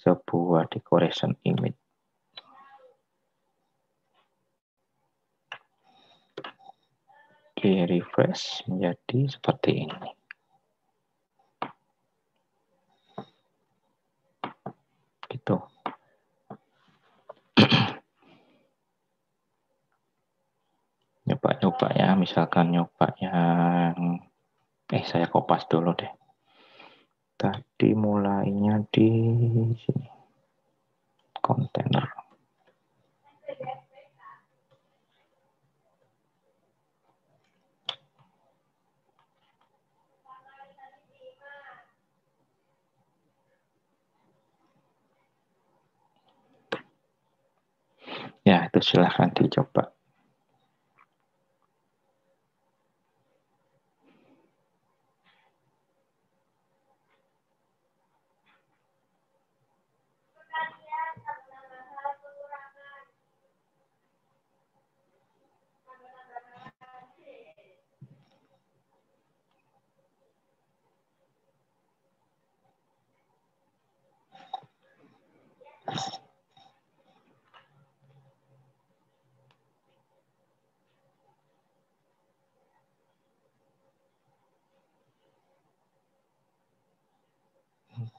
sebuah decoration image. Oke, refresh menjadi seperti ini. Gitu. Nyoba-nyoba ya, misalkan nyoba yang saya kopas dulu deh. Tadi mulainya di sini. Kontainer. Ya, itu silahkan dicoba.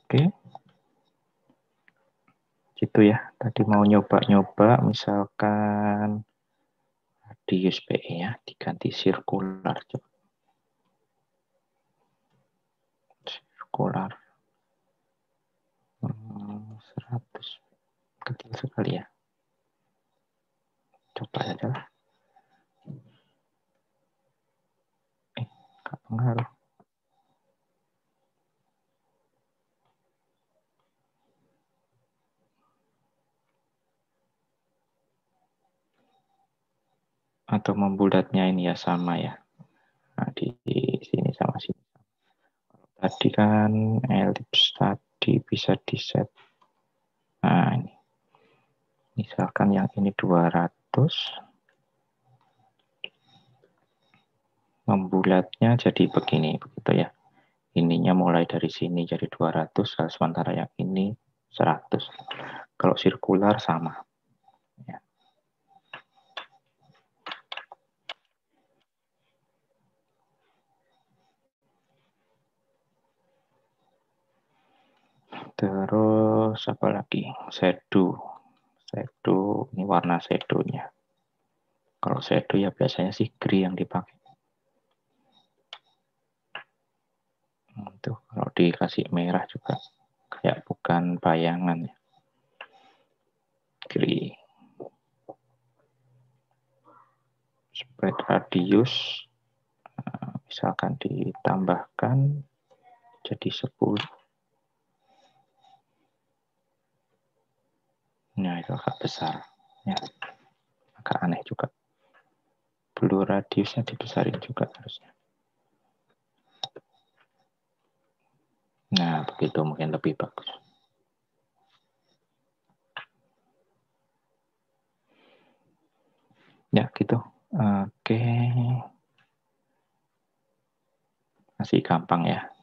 Oke. Gitu ya. Tadi mau nyoba-nyoba misalkan radius PE ya, diganti sirkular. Sirkular. 100. Kecil sekali ya. Coba saja lah. Gak pengaruh. Atau membulatnya ini ya sama ya. Nah, di sini sama sini. Tadi kan elips tadi bisa di set. Nah, ini. Misalkan yang ini 200. Membulatnya jadi begini, begitu ya. Ininya mulai dari sini jadi 200, sementara yang ini 100. Kalau sirkular sama. Ya. Terus apa lagi? Shadow. Shadow, ini warna shadow-nya. Kalau shadow ya biasanya sih gray yang dipakai. Tuh, kalau dikasih merah juga kayak bukan bayangan ya. Gray. Spread radius misalkan ditambahkan jadi 10. Nah, itu agak besar. Ya, agak aneh juga. Blue radiusnya dibesarin juga harusnya. Nah, begitu mungkin lebih bagus. Ya, gitu. Oke. Masih gampang ya.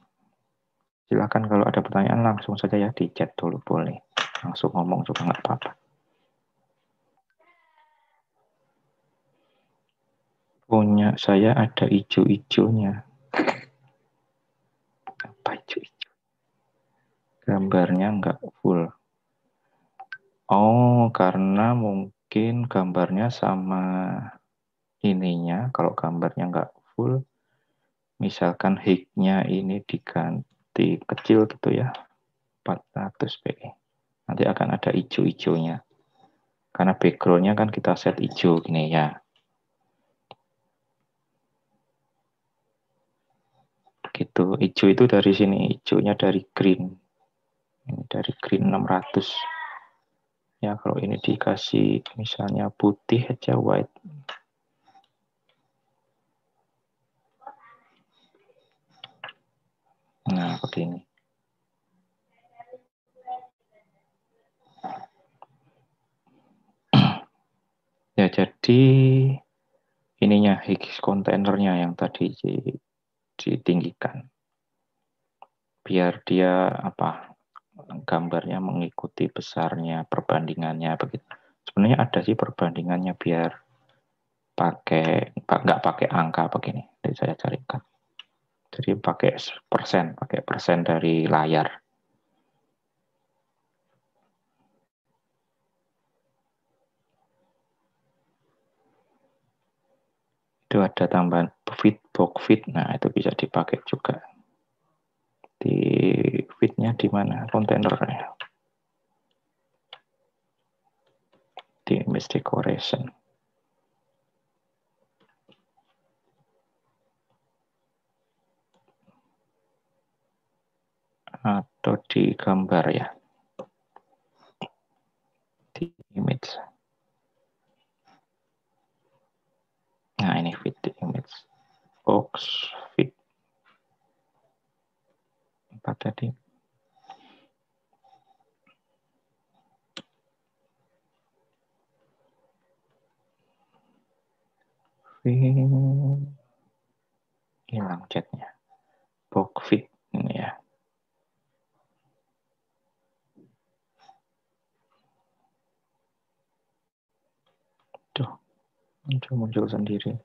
Silakan kalau ada pertanyaan langsung saja ya di chat dulu boleh. Langsung ngomong juga nggak apa-apa. Punya saya ada ijo-ijonya. Apa ijo-ijo? Gambarnya nggak full. Oh, karena mungkin gambarnya sama ininya. Kalau gambarnya nggak full, misalkan height-nya ini diganti kecil gitu ya, 400 px. Nanti akan ada ijo-ijonya. Karena background-nya kan kita set hijau gini ya. Gitu. Hijau itu dari sini, hijaunya dari green. Ini dari green 600. Ya, kalau ini dikasih misalnya putih aja white. Nah, begini. Ya, jadi ininya Higgs kontainernya yang tadi ditinggikan. Biar dia gambarnya mengikuti besarnya, perbandingannya begitu. Sebenarnya ada sih perbandingannya biar nggak pakai angka begini. Jadi saya carikan. Jadi pakai persen dari layar. Itu ada tambahan box fit. Nah, itu bisa dipakai juga. Di fitnya di mana? Kontainernya. Di image decoration. Atau di gambar ya. Di image. Nah, ini fit di image. Box fit. 4 tadi. Hilang chatnya. Box fit ini ya. Tuh, muncul sendiri.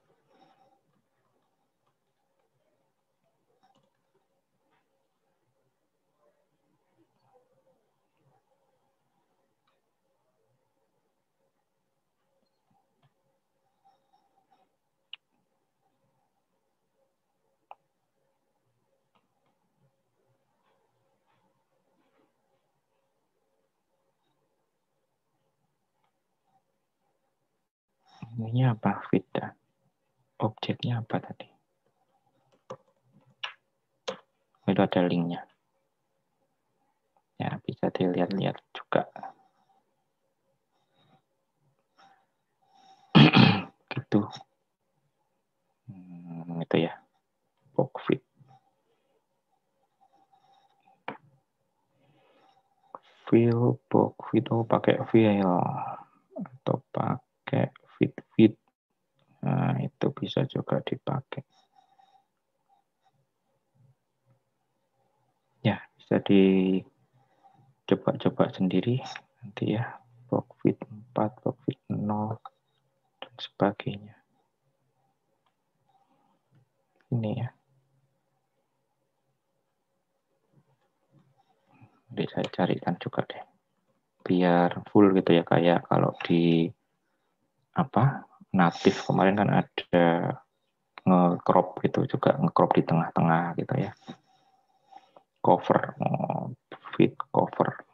Ini apa? Fit. Objeknya apa tadi? Itu ada linknya. Ya, bisa dilihat-lihat juga. Gitu. Itu ya. Box fit. Fill box fit. Oh, pakai fill. Atau pakai fit. Nah, itu bisa juga dipakai. Ya, bisa dicoba-coba sendiri nanti ya. Box fit 4, box fit 0, dan sebagainya. Ini ya. Nanti saya carikan juga deh. Biar full gitu ya, kayak kalau di natif kemarin kan ada nge-crop gitu juga, nge-crop di tengah-tengah gitu ya. Cover, fit cover.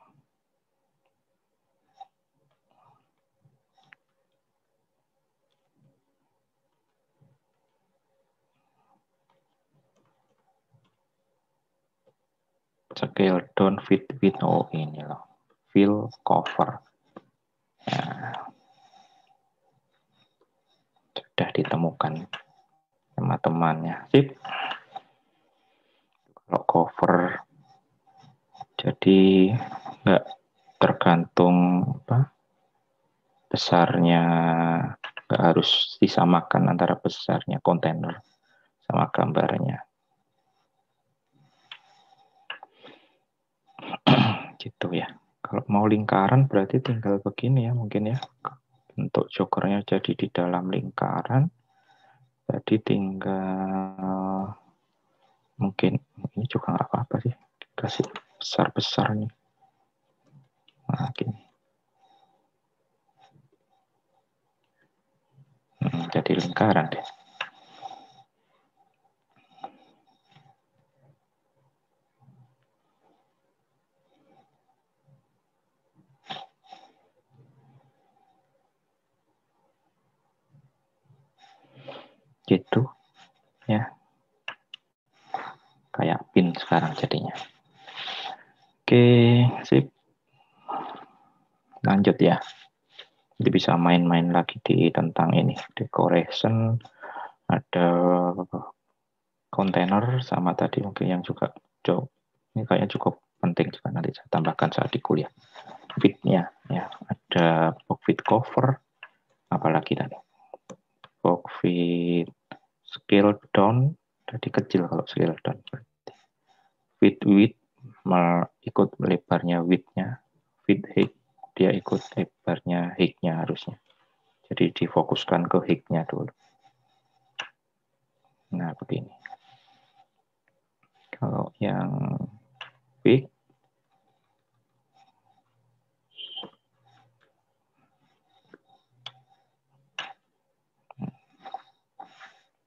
Scale down fit with, oh ini loh. Fill cover. Nah, sudah ditemukan sama temannya. Sip. Kalau cover jadi nggak tergantung besarnya, nggak harus disamakan antara besarnya kontainer sama gambarnya. Gitu ya. Kalau mau lingkaran berarti tinggal begini ya mungkin ya. Untuk jokernya jadi di dalam lingkaran. Jadi tinggal mungkin ini juga nggak apa-apa sih. Kasih besar-besar nih. Nah, gini. Jadi lingkaran deh. Gitu ya. Kayak pin sekarang jadinya. Oke, sip. Lanjut ya. Jadi bisa main-main lagi di tentang ini. Decoration, ada kontainer, sama tadi mungkin yang juga jauh. Ini kayaknya cukup penting juga nanti saya tambahkan saat di kuliah. Fitnya, ya. Ada box fit cover, apalagi tadi. Box fit scale down, tadi kecil kalau scale down. Fit width, ikut lebarnya width-nya. Fit height, dia ikut lebarnya height-nya harusnya. Jadi difokuskan ke height-nya dulu. Nah, begini. Kalau yang big,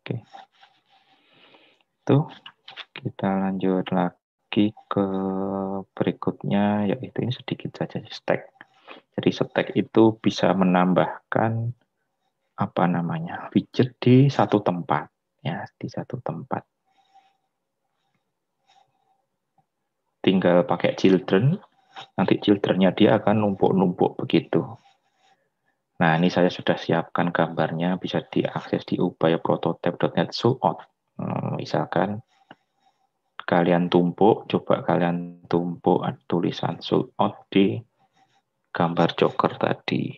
oke. Tuh, kita lanjut lagi ke berikutnya, yaitu ini sedikit saja stack. Jadi stack itu bisa menambahkan apa namanya widget di satu tempat, ya di satu tempat. Tinggal pakai children, nanti childrennya dia akan numpuk-numpuk begitu. Nah, ini saya sudah siapkan gambarnya, bisa diakses di upayaprototype.net showOut. Misalkan kalian tumpuk, coba kalian tumpuk tulisan showOut di gambar joker tadi.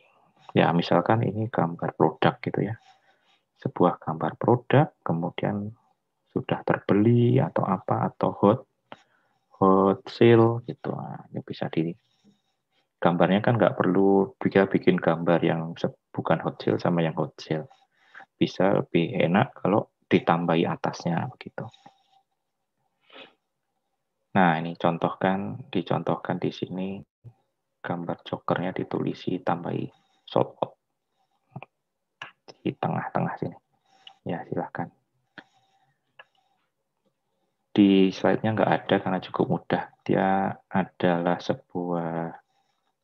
Ya, misalkan ini gambar produk gitu ya. Sebuah gambar produk, kemudian sudah terbeli atau apa, atau hot sale gitu. Nah, ini bisa di gambarnya kan nggak perlu bikin gambar yang bukan hot sale sama yang hot sale. Bisa lebih enak kalau ditambahi atasnya begitu. Nah, ini dicontohkan di sini gambar jokernya ditulisi tambahi sold out di tengah-tengah sini. Ya, silahkan. Di slide-nya nggak ada karena cukup mudah. Dia adalah sebuah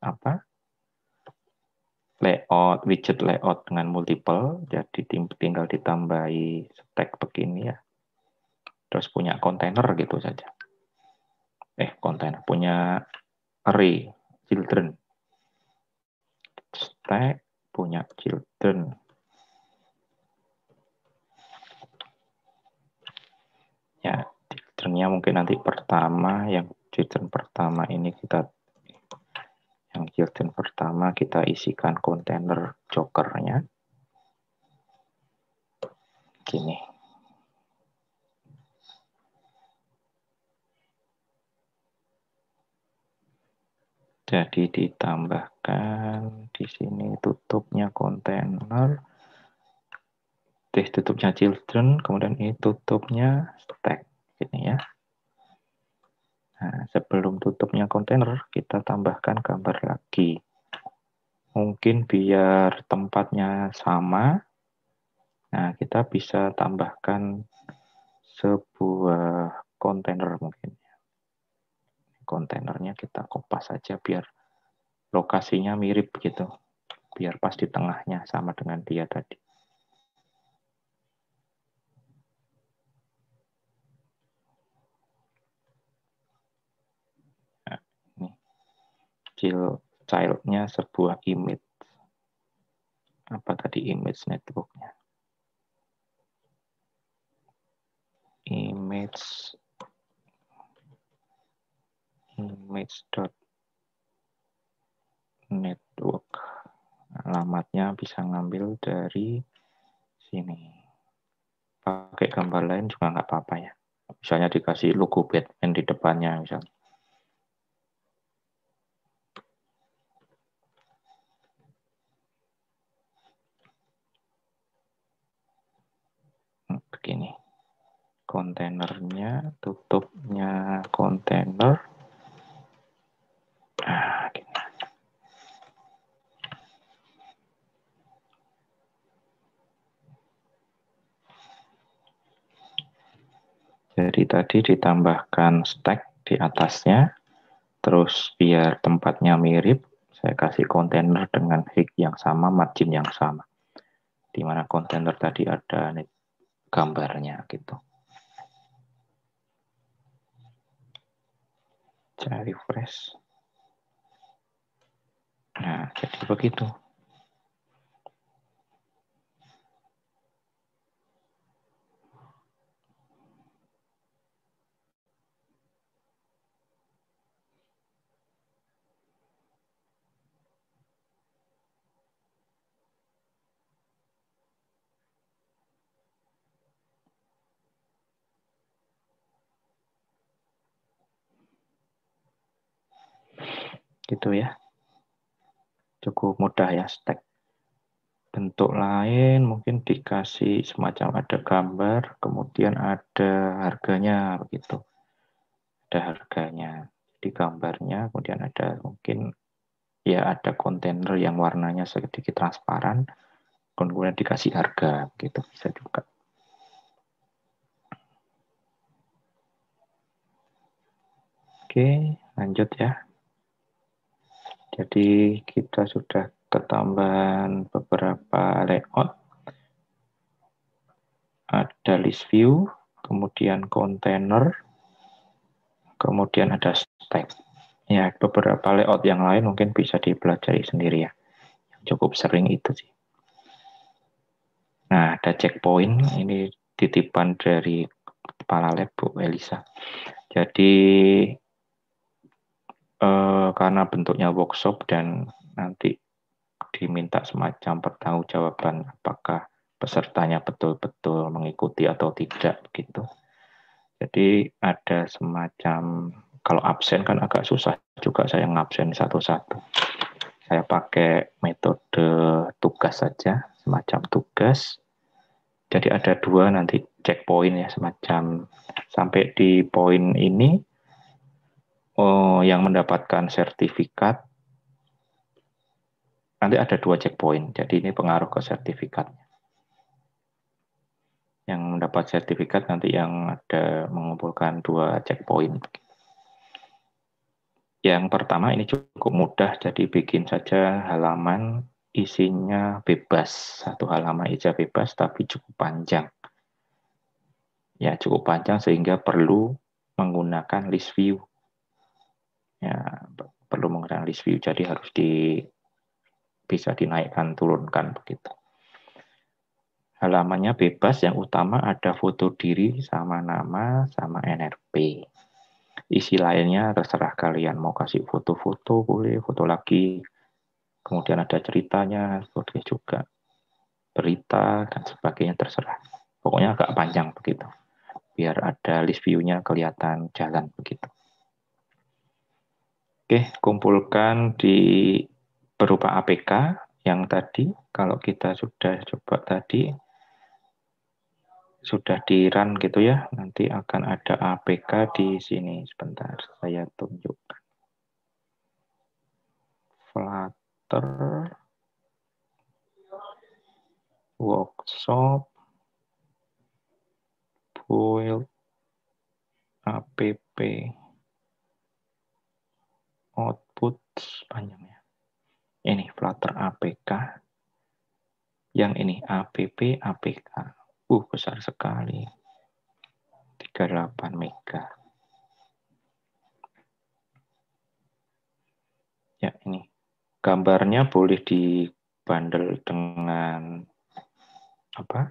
apa? Layout, widget layout dengan multiple, jadi tinggal ditambahi stack begini ya. Terus punya kontainer gitu saja. Kontainer, punya array, children. Stack, punya children. Ya, children-nya mungkin nanti pertama, yang children pertama ini kita isikan kontainer jokernya. Gini. Jadi ditambahkan di sini tutupnya kontainer, tutupnya children, kemudian ini tutupnya stack. Ini ya. Nah, sebelum tutupnya kontainer, kita tambahkan gambar lagi. Mungkin biar tempatnya sama, nah kita bisa tambahkan sebuah kontainer mungkin. Kontainernya kita kopas saja biar lokasinya mirip gitu. Biar pas di tengahnya sama dengan dia tadi. Nah, ini child-nya sebuah image. Apa tadi image network-nya? Image network. Alamatnya bisa ngambil dari sini. Pakai gambar lain juga nggak apa-apa ya. Misalnya dikasih logo Batman di depannya misalnya. kontainernya, tutupnya kontainer. Nah, gini. Jadi tadi ditambahkan stack di atasnya, terus biar tempatnya mirip, saya kasih kontainer dengan height yang sama, margin yang sama. Di mana kontainer tadi ada gambarnya gitu. Saya refresh. Nah, jadi begitu. Gitu ya. Cukup mudah ya stack. Bentuk lain mungkin dikasih semacam ada gambar, kemudian ada harganya begitu. Ada harganya. Di gambarnya, kemudian ada mungkin ya ada kontainer yang warnanya sedikit transparan, kemudian dikasih harga gitu bisa juga. Oke, lanjut ya. Jadi kita sudah ketambahan beberapa layout. Ada list view, kemudian kontainer, kemudian ada stack. Ya, beberapa layout yang lain mungkin bisa dipelajari sendiri ya. Cukup sering itu sih. Nah, ada checkpoint. Ini titipan dari kepala lab Bu Elisa. Jadi karena bentuknya workshop dan nanti diminta semacam pertanggungjawaban apakah pesertanya betul-betul mengikuti atau tidak gitu. Jadi ada semacam kalau absen kan agak susah juga saya ngabsen satu-satu. Saya pakai metode tugas saja, semacam tugas. Jadi ada dua nanti checkpoint ya, semacam sampai di poin ini yang mendapatkan sertifikat nanti ada dua checkpoint. Jadi ini pengaruh ke sertifikatnya. Yang mendapat sertifikat nanti yang ada mengumpulkan dua checkpoint. Yang pertama ini cukup mudah, jadi bikin saja halaman isinya bebas. Satu halaman isi bebas tapi cukup panjang. Ya cukup panjang sehingga perlu menggunakan list view. Ya perlu menggunakan list view, jadi harus bisa dinaikkan turunkan begitu. Halamannya bebas, yang utama ada foto diri sama nama sama NRP. Isi lainnya terserah kalian mau kasih foto-foto boleh, foto lagi. Kemudian ada ceritanya, boleh juga. Berita dan sebagainya terserah. Pokoknya agak panjang begitu. Biar ada list view-nya kelihatan jalan begitu. Oke, kumpulkan di berupa APK yang tadi. Kalau kita sudah coba tadi, sudah di-run gitu ya, nanti akan ada APK di sini. Sebentar, saya tunjukkan. Flutter, workshop, build, app, output, panjangnya. Ini Flutter APK. Yang ini APK. Besar sekali. 38 mega. Ya, ini. Gambarnya boleh dibundle dengan apa?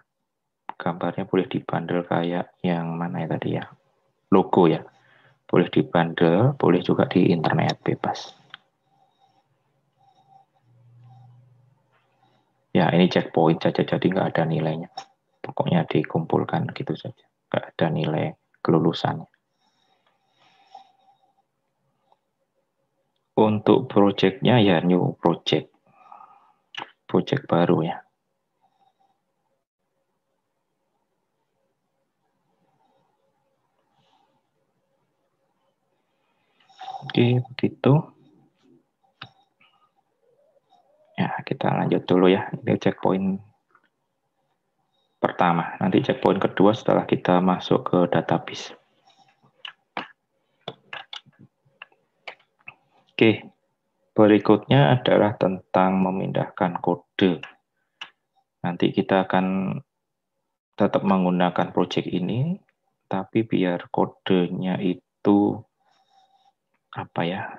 Gambarnya boleh dibundle kayak yang mana ya tadi ya? Logo ya. Boleh dibundle, boleh juga di internet bebas. Ya, ini checkpoint saja, jadi nggak ada nilainya. Pokoknya dikumpulkan gitu saja. Nggak ada nilai kelulusannya. Untuk project-nya ya new project. Project baru ya. Oke, begitu. Ya, kita lanjut dulu ya. Ini checkpoint pertama. Nanti checkpoint kedua setelah kita masuk ke database. Oke, berikutnya adalah tentang memindahkan kode. Nanti kita akan tetap menggunakan project ini, tapi biar kodenya itu apa ya?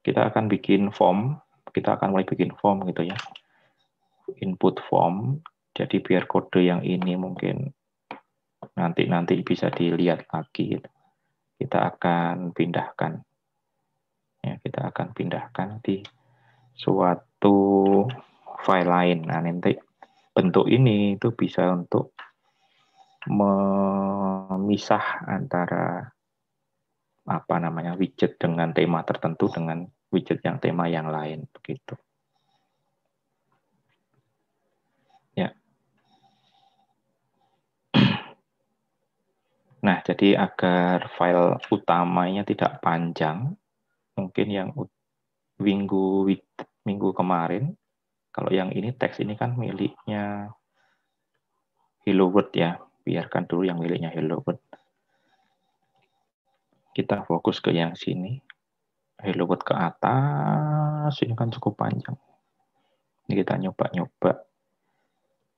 Kita akan bikin form, kita akan mulai bikin form gitu ya. Input form. Jadi biar kode yang ini mungkin nanti bisa dilihat lagi. Kita akan pindahkan. Ya, kita akan pindahkan di suatu file lain. Nah, nanti bentuk ini itu bisa untuk memisah antara apa namanya widget dengan tema tertentu dengan widget yang tema yang lain begitu. Ya. Nah, jadi agar file utamanya tidak panjang, mungkin yang minggu kemarin, kalau yang ini teks ini kan miliknya Hello World ya, biarkan dulu yang miliknya Hello World. Kita fokus ke yang sini. Hello World ke atas, ini kan cukup panjang. Ini kita nyoba-nyoba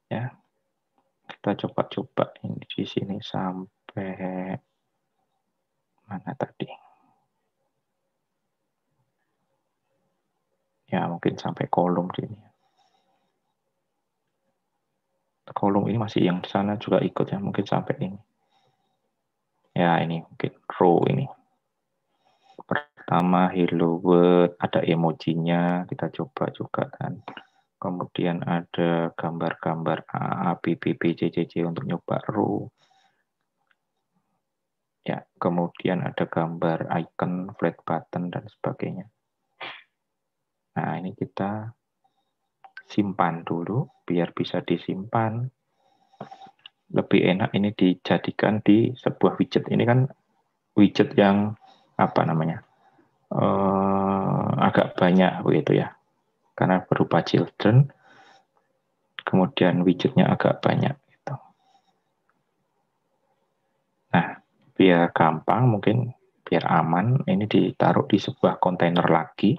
ya. Kita coba-coba ini di sini sampai mana tadi? Ya, mungkin sampai kolom sini. Kolom ini masih yang di sana juga ikut ya, mungkin sampai ini. Ya, ini mungkin row ini. Pertama hello world, ada emojinya, kita coba juga kan. Kemudian ada gambar-gambar A, B, B, B, C, C, C untuk nyoba row. Ya, kemudian ada gambar icon, flat button, dan sebagainya. Nah, ini kita simpan dulu, biar bisa disimpan. Lebih enak ini dijadikan di sebuah widget. Ini kan widget yang apa namanya? Agak banyak begitu ya. Karena berupa children, kemudian widgetnya agak banyak. Gitu. Nah, biar gampang, mungkin biar aman, ini ditaruh di sebuah kontainer lagi.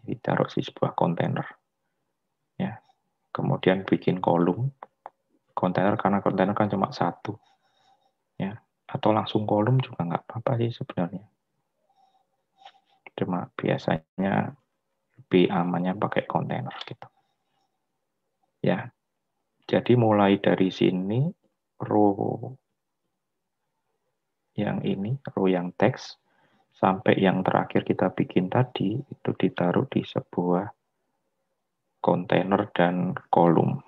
Ditaruh di sebuah kontainer. Ya. Kemudian bikin kolom. Kontainer, karena kontainer kan cuma satu. Ya. Atau langsung kolom juga nggak apa-apa sih sebenarnya. Cuma biasanya lebih amannya pakai kontainer gitu. Ya. Jadi mulai dari sini, row yang ini, row yang teks, sampai yang terakhir kita bikin tadi, itu ditaruh di sebuah kontainer dan kolom.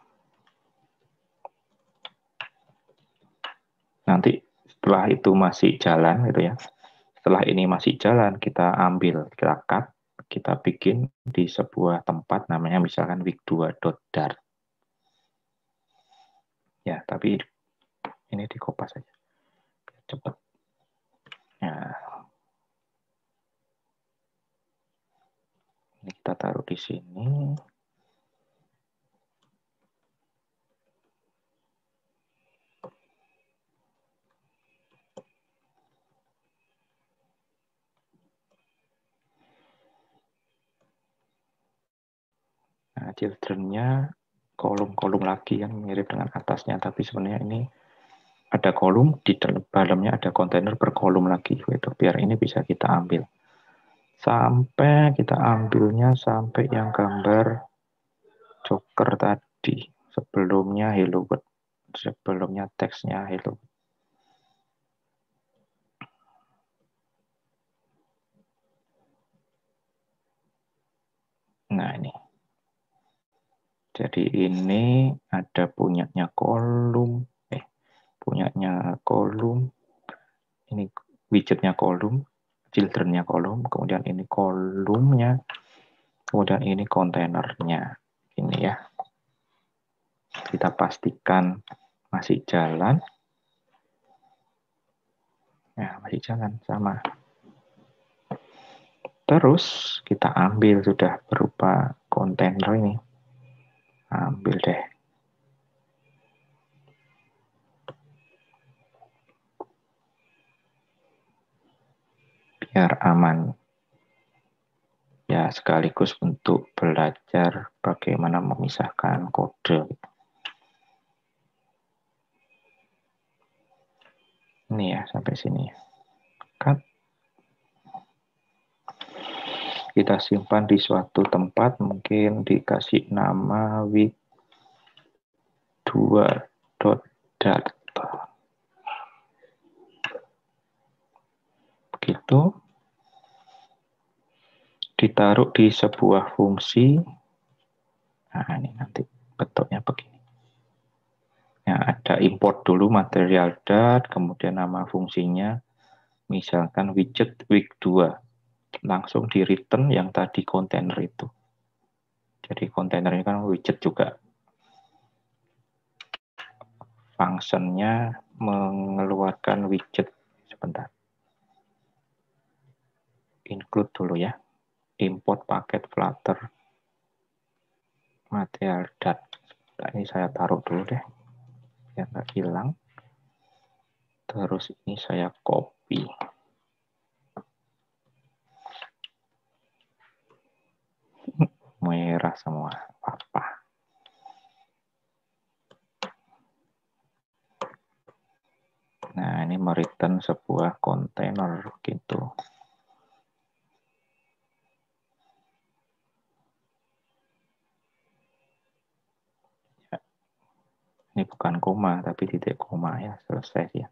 Nanti setelah itu masih jalan gitu ya, setelah ini masih jalan, kita ambil, kita cut, kita bikin di sebuah tempat namanya misalkan week2.dart. Ya, tapi ini dikopas saja. Cepat. Nah, ini kita taruh di sini. Nah, children-nya kolom-kolom lagi yang mirip dengan atasnya, tapi sebenarnya ini ada kolom, di dalamnya ada kontainer berkolom lagi, gitu. Biar ini bisa kita ambil. Sampai kita ambilnya sampai yang gambar Joker tadi. Sebelumnya Hello World. Sebelumnya teksnya Hello World. Nah, ini. Jadi ini ada punyanya kolom. Punyanya kolom. Ini widgetnya kolom. Children-nya kolom. Kemudian ini kolomnya. Kemudian ini kontainernya. Ini ya. Kita pastikan masih jalan. Ya, masih jalan sama. Terus kita ambil sudah berupa kontainer ini. Ambil deh. Biar aman. Ya, sekaligus untuk belajar bagaimana memisahkan kode. Ini ya, sampai sini. Cut. Kita simpan di suatu tempat, mungkin dikasih nama week2.dart. Begitu. Ditaruh di sebuah fungsi. Nah, ini nanti bentuknya begini. Ya, ada import dulu material dart, kemudian nama fungsinya, misalkan widget week2. Langsung di return yang tadi kontainer itu. Jadi kontainer ini kan widget juga. Fungsinya mengeluarkan widget. Sebentar. Include dulu ya. Import paket Flutter material dart. Nah, ini saya taruh dulu deh. Biar nggak hilang. Terus ini saya copy. Merah semua. Apa? Nah, ini mereturn sebuah kontainer gitu. Ya. Ini bukan koma, tapi titik koma ya. Selesai ya.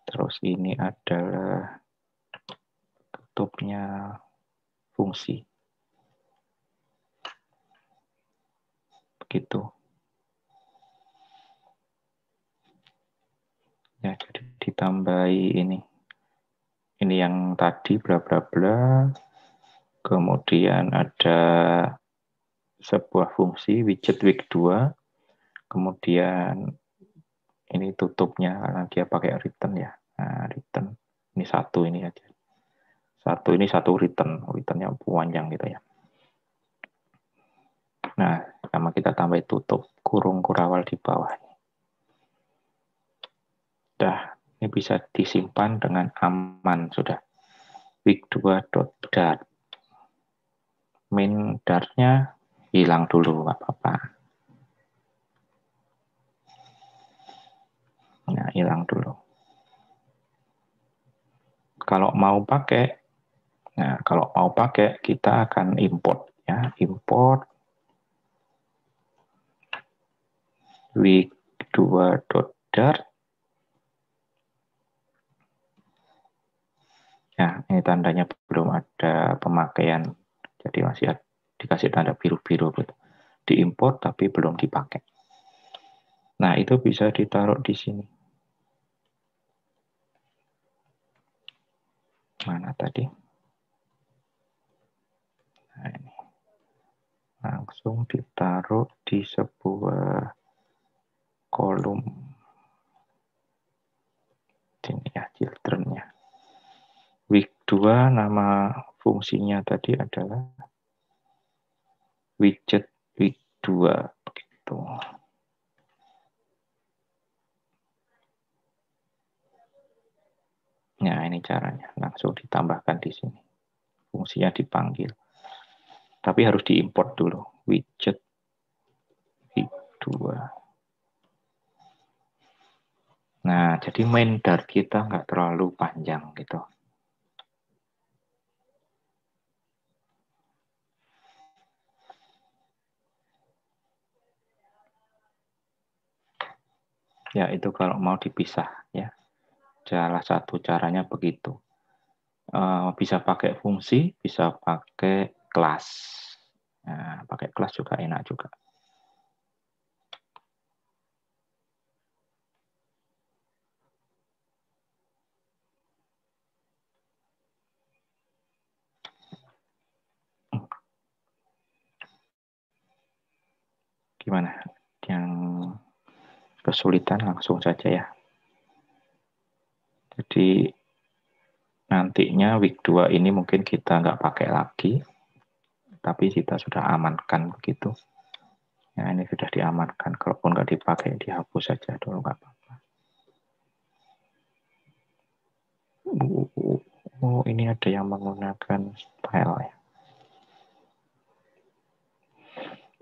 Terus ini adalah tutupnya fungsi. Begitu. Ya, jadi ditambahi ini. Ini yang tadi bla bla bla. Kemudian ada sebuah fungsi widget week2. Kemudian ini tutupnya karena dia pakai return ya. Nah, return. Ini satu ini aja. Satu ini satu return. Returnnya panjang gitu ya. Nah, sama kita tambah tutup kurung kurawal di bawah. Sudah, ini bisa disimpan dengan aman sudah. week2.dart. Main dartnya hilang dulu, nggak apa-apa. Nah, hilang dulu. Kalau mau pakai, kita akan import ya, import week2.dart. Ya, ini tandanya belum ada pemakaian, jadi masih dikasih tanda biru-biru gitu. Diimport tapi belum dipakai. Nah, itu bisa ditaruh di sini. Mana tadi? Nah, ini. Langsung ditaruh di sebuah kolom. Ini ya, children-nya. Week2, nama fungsinya tadi adalah widget week2. Begitu. Nah, ini caranya. Langsung ditambahkan di sini. Fungsinya dipanggil. Tapi harus diimport dulu. Widget week2. Nah, jadi main dart kita nggak terlalu panjang gitu. Ya, itu kalau mau dipisah ya. Salah satu caranya begitu. Bisa pakai fungsi, bisa pakai kelas. Nah, pakai kelas juga enak juga. Gimana? Yang kesulitan langsung saja ya. Jadi nantinya week 2 ini mungkin kita nggak pakai lagi, tapi kita sudah amankan begitu. Ya, ini sudah diamankan. Kalaupun nggak dipakai, dihapus saja dulu, nggak apa-apa. Oh, ini ada yang menggunakan style ya.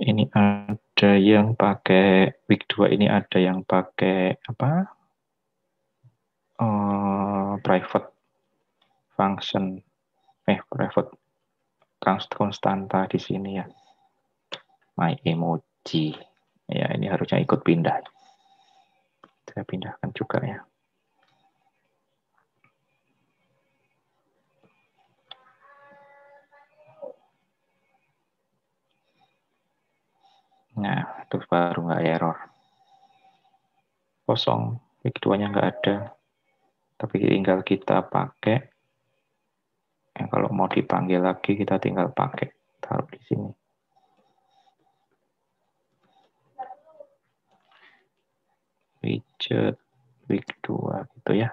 Ini ada yang pakai week 2 ini ada yang pakai apa? Private function, private konstanta di sini ya. My emoji. Ya, ini harusnya ikut pindah. Saya pindahkan juga ya. Nah, terus baru nggak error. Kosong, week 2-nya nggak ada. Tapi tinggal kita pakai. Kalau mau dipanggil lagi, kita tinggal pakai. Taruh di sini. Widget week 2 gitu ya.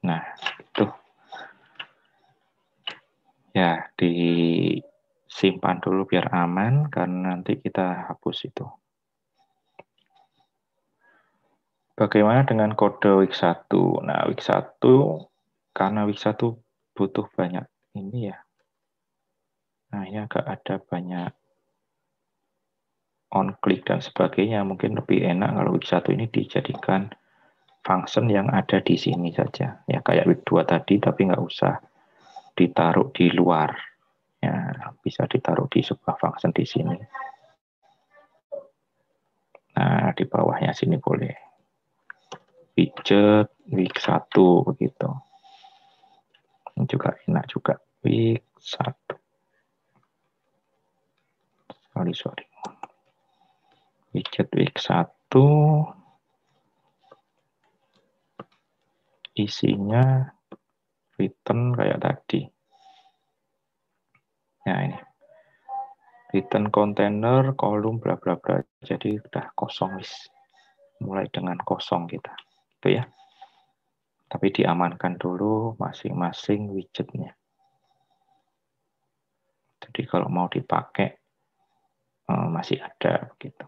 Nah, itu. Ya, disimpan dulu biar aman, karena nanti kita hapus itu. Bagaimana dengan kode week 1? Nah, week 1, karena week 1 butuh banyak ini ya. Nah, ini agak ada banyak on-click dan sebagainya. Mungkin lebih enak kalau week 1 ini dijadikan function yang ada di sini saja. Ya, kayak week 2 tadi, tapi nggak usah ditaruh di luar. Ya, bisa ditaruh di sebuah function di sini. Nah, di bawahnya sini boleh. Widget week 1 begitu. Ini juga enak juga. Week 1. Sorry. Widget week 1 isinya return kayak tadi. Nah, ini. Return container, kolom, bla bla bla. Jadi udah kosong wis. Mulai dengan kosong kita. Itu ya. Tapi diamankan dulu masing-masing widgetnya. Jadi kalau mau dipakai masih ada begitu.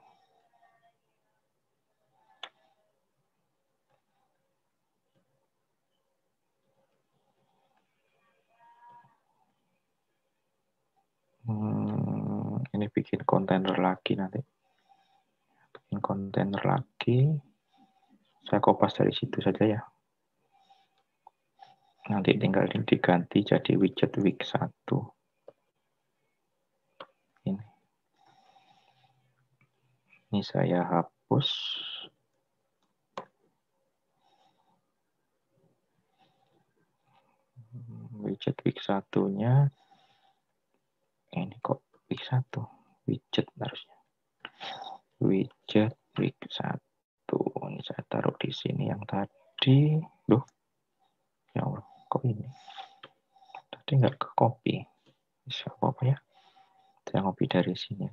Ini bikin kontainer lagi nanti. Bikin kontainer lagi. Saya kopas dari situ saja ya. Nanti tinggal diganti jadi widget week 1. Ini saya hapus. Widget week 1-nya. Ini kok week 1. Widget harusnya. Widget week 1. Ini saya taruh di sini yang tadi. Loh. Ya Allah, kok ini? Tadi nggak ke copy. Bisa apa ya? Saya copy dari sini.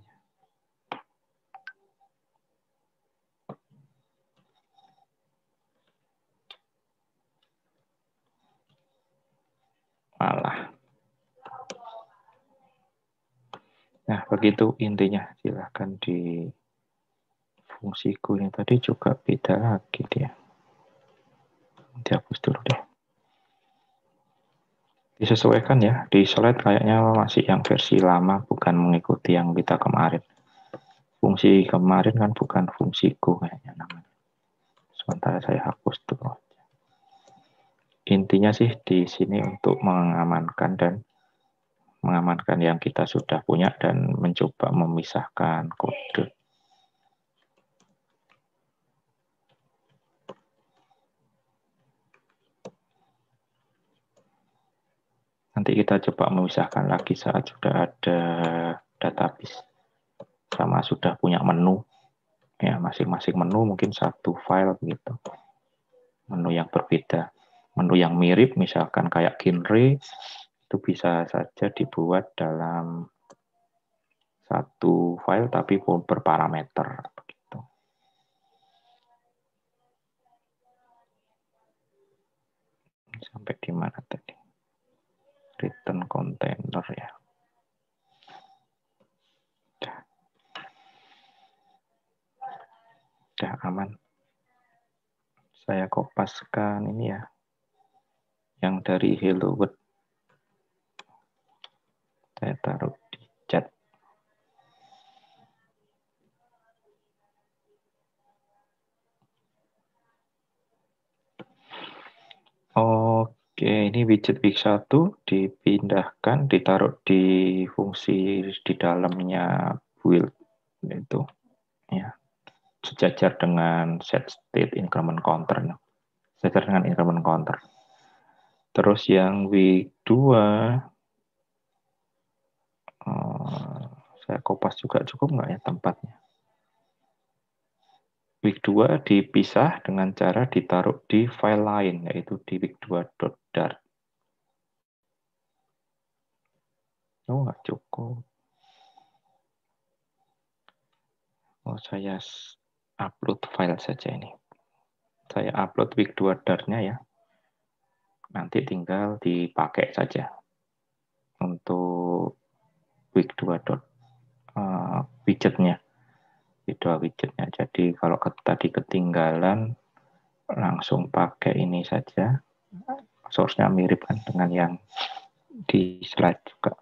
Malah. Nah, begitu intinya. Silahkan di fungsiku ini tadi juga beda lagi dia. Dihapus dulu deh. Disesuaikan ya. Di slide kayaknya masih yang versi lama, bukan mengikuti yang kita kemarin. Fungsi kemarin kan bukan fungsiku kayaknya namanya. Sementara saya hapus dulu. Intinya sih di sini untuk mengamankan yang kita sudah punya dan mencoba memisahkan kode. Nanti kita coba memisahkan lagi saat sudah ada database sama sudah punya menu. Ya, masing-masing menu mungkin satu file gitu. Menu yang berbeda. Menu yang mirip misalkan kayak genre itu bisa saja dibuat dalam satu file tapi berparameter begitu. Sampai di mana tadi? Return container ya. Udah aman. Saya kopaskan ini ya. Yang dari Hello World. Saya taruh di chat. Oke, ini widget week 1 dipindahkan, ditaruh di fungsi di dalamnya build itu ya. Sejajar dengan set state increment counter. Sejajar dengan increment counter. Terus yang week 2 saya kopas juga cukup nggak ya tempatnya? Week 2 dipisah dengan cara ditaruh di file lain, yaitu di week2.dart. Oh, nggak cukup. Oh, saya upload file saja ini. Saya upload week2.dart-nya ya. Nanti tinggal dipakai saja untuk week2. Widgetnya. Widgetnya. Jadi kalau tadi ketinggalan, langsung pakai ini saja. Source-nya mirip kan dengan yang di slide juga.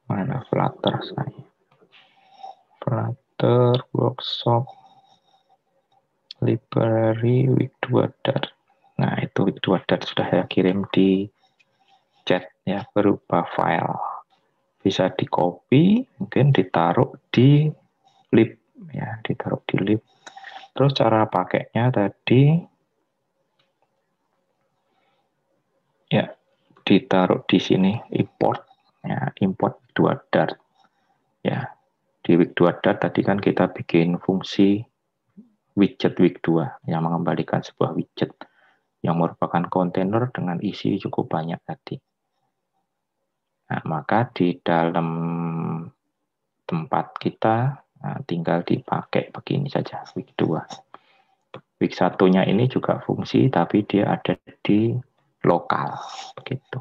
Mana Flutter saya? Flutter, workshop, library, week2.dart. Nah, itu week2.dart sudah saya kirim di chat ya, berupa file. Bisa di copy, mungkin ditaruh di lib ya, ditaruh di lib. Terus cara pakainya tadi ya, ditaruh di sini import ya, import week2.dart ya. Di week2.dart tadi kan kita bikin fungsi widget week2 yang mengembalikan sebuah widget yang merupakan kontainer dengan isi cukup banyak tadi. Nah, maka di dalam tempat kita tinggal dipakai begini saja week2. Week 1-nya ini juga fungsi tapi dia ada di lokal begitu.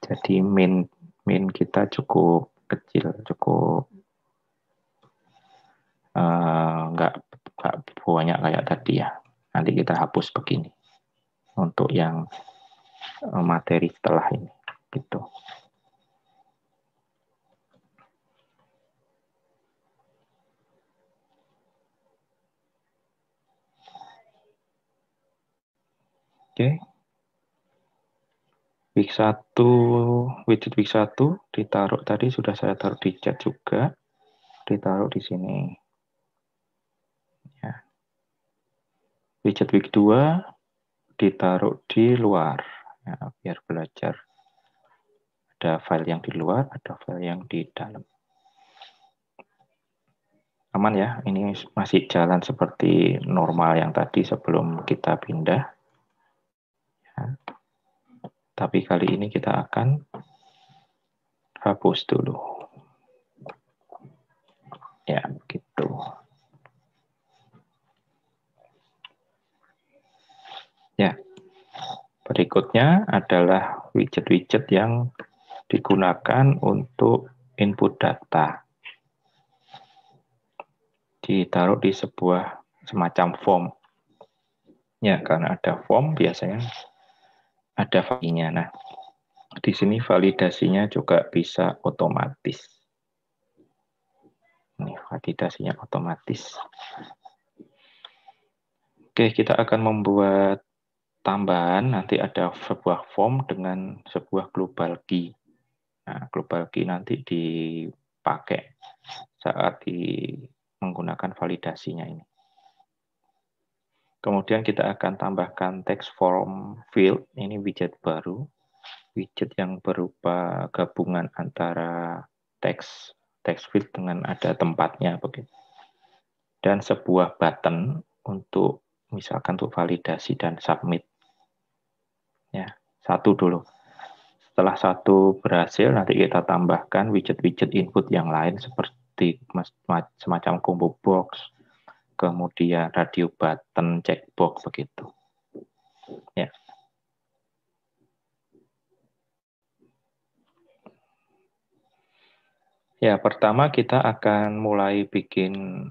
Jadi main kita cukup kecil, cukup nggak banyak kayak tadi ya. Nanti kita hapus begini untuk yang materi setelah ini gitu. Oke. Week 1, widget week 1 ditaruh tadi sudah saya taruh di chat juga. Ditaruh di sini. Ya. Widget week 2 ditaruh di luar. Ya, biar belajar. Ada file yang di luar, ada file yang di dalam. Aman ya, ini masih jalan seperti normal yang tadi sebelum kita pindah. Ya. Tapi kali ini kita akan hapus dulu. Ya, begitu. Ya, berikutnya adalah widget-widget yang digunakan untuk input data. Ditaruh di sebuah semacam form. Ya, karena ada form biasanya ada validasinya. Nah, di sini validasinya juga bisa otomatis. Ini validasinya otomatis. Oke, kita akan membuat tambahan. Nanti ada sebuah form dengan sebuah global key. Nah, global key nanti dipakai saat menggunakan validasinya ini. Kemudian kita akan tambahkan text form field. Ini widget baru. Widget yang berupa gabungan antara text field dengan ada tempatnya begitu. Dan sebuah button untuk misalkan untuk validasi dan submit. Ya, satu dulu. Setelah satu berhasil, nanti kita tambahkan widget-widget input yang lain seperti seperti semacam combo box, kemudian radio button, checkbox begitu. Ya. Ya, pertama kita akan mulai bikin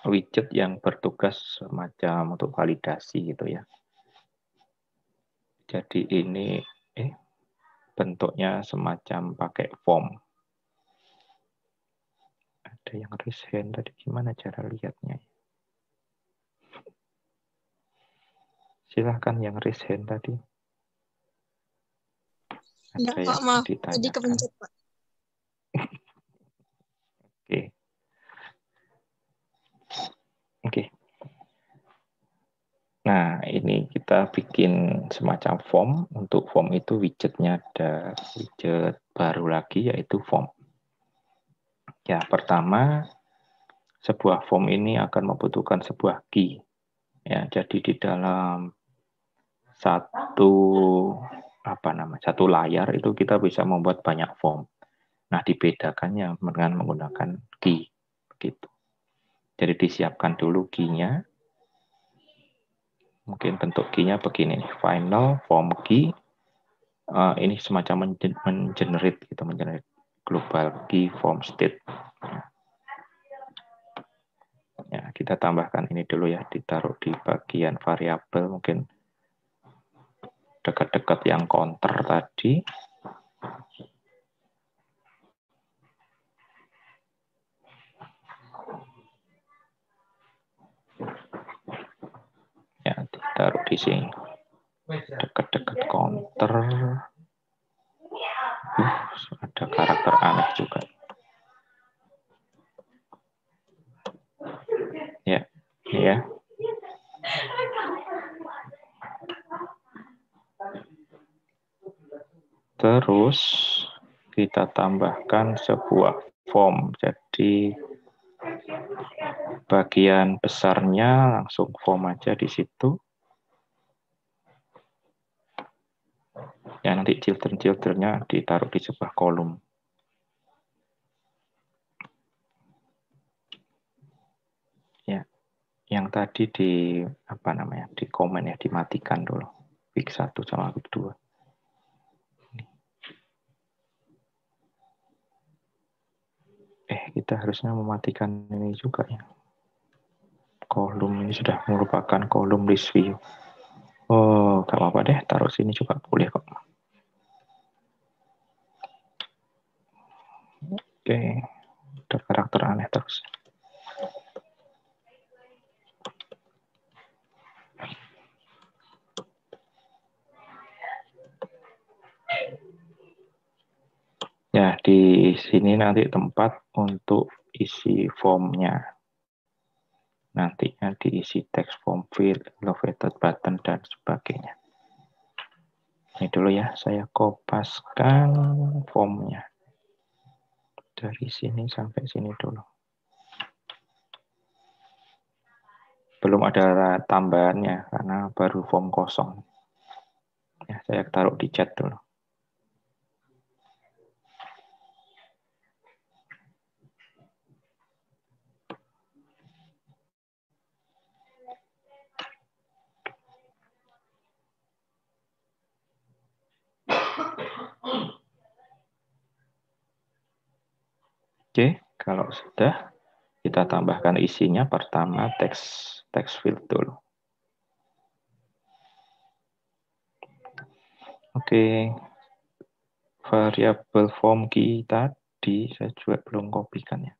widget yang bertugas semacam untuk validasi gitu ya. Jadi ini bentuknya semacam pakai form. Ada yang raise hand tadi, gimana cara lihatnya? Silahkan yang raise hand tadi. Enggak, Ada Pak, yang maaf. ditanyakan. Tadi kepencet, Pak. Oke. Nah, ini kita bikin semacam form. Untuk form itu widgetnya ada widget baru lagi, yaitu form. Ya, pertama, sebuah form ini akan membutuhkan sebuah key. Ya, jadi di dalam satu layar itu kita bisa membuat banyak form. Nah, dibedakannya dengan menggunakan key. Begitu. Jadi disiapkan dulu key-nya. Mungkin bentuk key-nya begini nih, final form key. Ini semacam mengenerate global key form state. Ya, kita tambahkan ini dulu ya, ditaruh di bagian variabel, mungkin dekat-dekat yang counter tadi. Ya, ditaruh di sini. Dekat-dekat counter. Ada karakter aneh juga. Ya, ini ya. Terus kita tambahkan sebuah form. Jadi bagian besarnya langsung form aja di situ. Ya, nanti children-childrennya ditaruh di sebuah kolom. Ya, yang tadi di komen ya, dimatikan dulu. Week 1 sama week 2. Kita harusnya mematikan ini juga ya. Kolom ini sudah merupakan kolom list view. Oh, gak apa-apa deh, taruh sini juga boleh kok. Oke, ada karakter aneh terus. Ya, di sini nanti tempat untuk isi formnya. Nantinya diisi text form field, elevated button, dan sebagainya. Ini dulu ya, saya kopaskan formnya. Dari sini sampai sini dulu. Belum ada tambahannya, karena baru form kosong. Ya, saya taruh di chat dulu. Oke, kalau sudah, kita tambahkan isinya. Pertama, text field dulu. Oke, variabel form key tadi saya juga belum kopikan ya.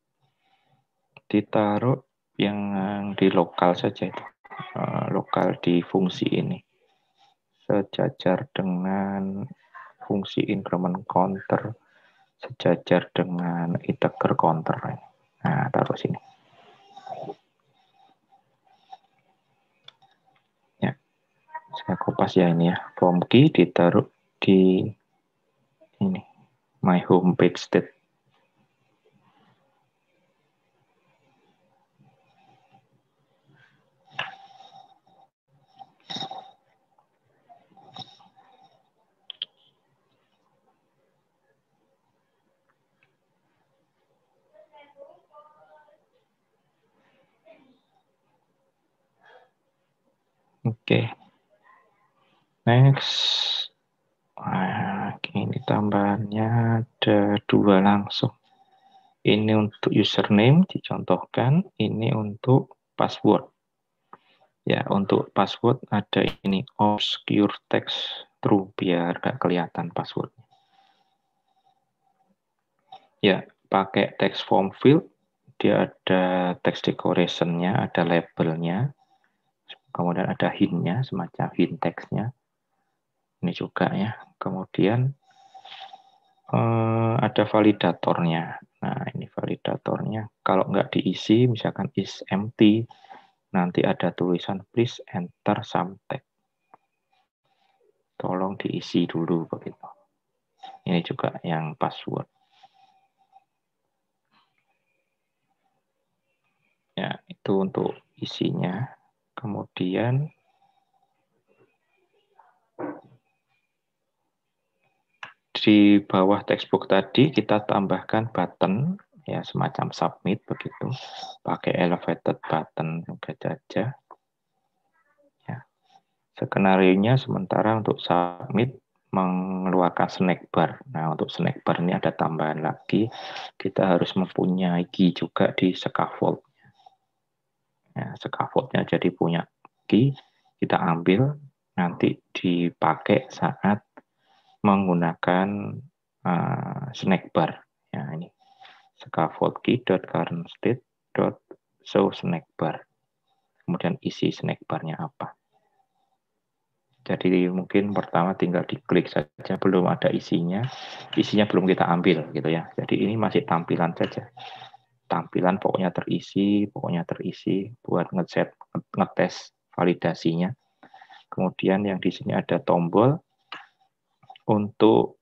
Ditaruh yang di lokal saja itu, lokal di fungsi ini. Sejajar dengan fungsi increment counter, sejajar dengan integer counter. Nah, taruh sini. Ya, saya kopas ya ini ya. Form key ditaruh di ini, my home page state. Oke, next. Nah, ini tambahannya ada 2 langsung. Ini untuk username dicontohkan, ini untuk password. Ya, untuk password ada ini obscure text true biar nggak kelihatan password. Ya, pakai text form field, dia ada text decoration-nya, ada labelnya, kemudian ada hint-nya, semacam hint text-nya. Ini juga ya. Kemudian ada validatornya. Nah, ini validatornya. Kalau nggak diisi, misalkan is empty, nanti ada tulisan please enter some text. Tolong diisi dulu begitu. Ini juga yang password. Ya, itu untuk isinya. Kemudian di bawah textbook tadi kita tambahkan button ya semacam submit begitu. Pakai elevated button juga saja. Ya. Skenario-nya sementara untuk submit mengeluarkan snack bar. Nah, untuk snack bar ini ada tambahan lagi. Kita harus mempunyai key juga di scaffold. Ya, scaffold-nya jadi punya key, kita ambil, nanti dipakai saat menggunakan snack bar. Ya, ini scaffold key.current state show snack bar. Kemudian isi snack barnya apa. Jadi mungkin pertama tinggal diklik saja, belum ada isinya belum kita ambil gitu ya. Jadi ini masih tampilan saja. Tampilan pokoknya terisi buat ngetes validasinya. Kemudian yang di sini ada tombol untuk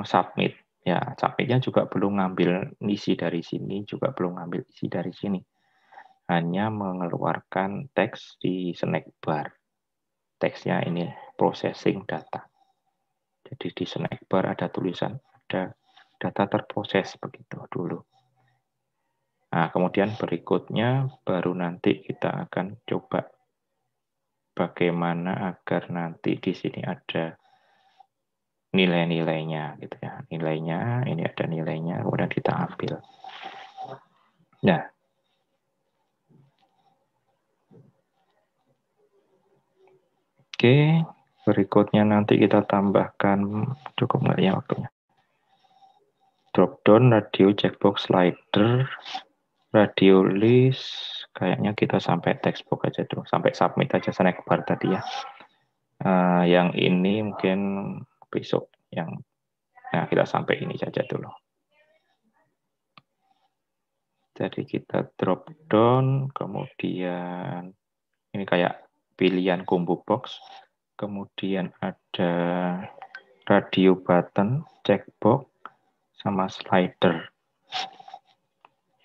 submit. Ya, submitnya juga belum ngambil isi dari sini, juga belum ngambil isi dari sini. Hanya mengeluarkan teks di snack bar. Teksnya ini processing data. Jadi di snack bar ada tulisan, ada data terproses begitu dulu. Nah, kemudian berikutnya baru nanti kita akan coba bagaimana agar nanti di sini ada nilai-nilainya gitu ya. Nilainya, ini ada nilainya, kemudian kita ambil. Nah, oke, berikutnya nanti kita tambahkan, cukup nggak ya waktunya? Drop down, radio, checkbox, slider, radio list, kayaknya kita sampai textbook aja dulu, sampai submit aja snack bar tadi ya. Yang ini mungkin besok, nah kita sampai ini saja dulu. Jadi kita drop down, kemudian ini kayak pilihan combo box, kemudian ada radio button, checkbox, sama slider.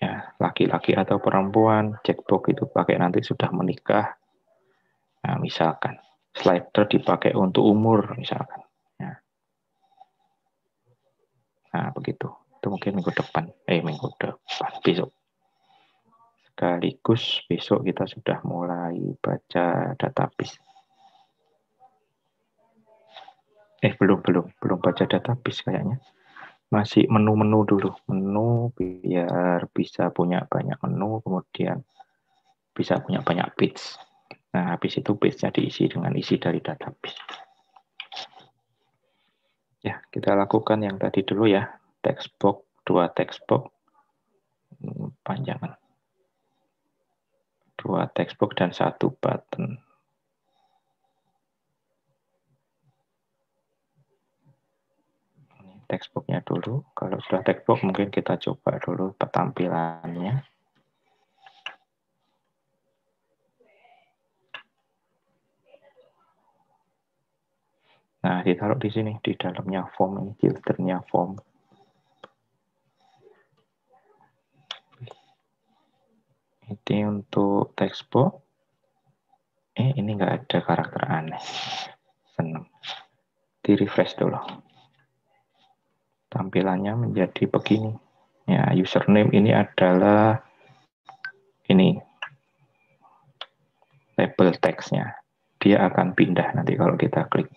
Ya, laki-laki atau perempuan, checkbox itu pakai nanti sudah menikah. Nah, misalkan slider dipakai untuk umur, misalkan. Ya. Nah, begitu. Itu mungkin minggu depan, besok. Sekaligus besok kita sudah mulai baca database. Belum baca database kayaknya. Masih menu-menu dulu. Menu biar bisa punya banyak menu, kemudian bisa punya banyak page. Nah, habis itu page-nya diisi dengan isi dari database. Ya, kita lakukan yang tadi dulu ya. Textbox, 2 textbox. Panjangan. 2 textbox dan 1 button. Textbooknya dulu. Kalau sudah textbook mungkin kita coba dulu tampilannya. Nah, ditaruh di sini, di dalamnya form, ini filternya form. Ini untuk textbook. Ini nggak ada karakter aneh. Senang. Di refresh dulu. Tampilannya menjadi begini. Ya, username ini adalah ini label teksnya. dia akan pindah nanti kalau kita klik.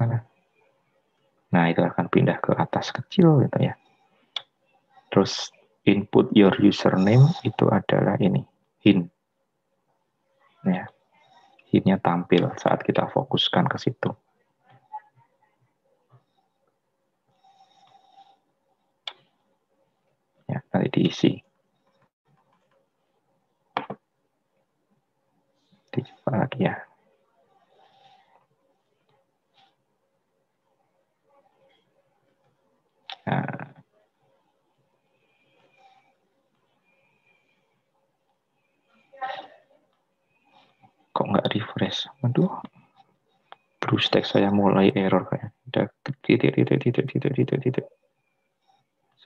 Mana? Nah, itu akan pindah ke atas kecil gitu ya. Terus input your username itu adalah ini, hint. Ya, hintnya tampil saat kita fokuskan ke situ. Ya, nanti diisi. Dicoba lagi ya. Nah, kok nggak refresh? Aduh, BlueStack saya mulai error kayak. Udah titik.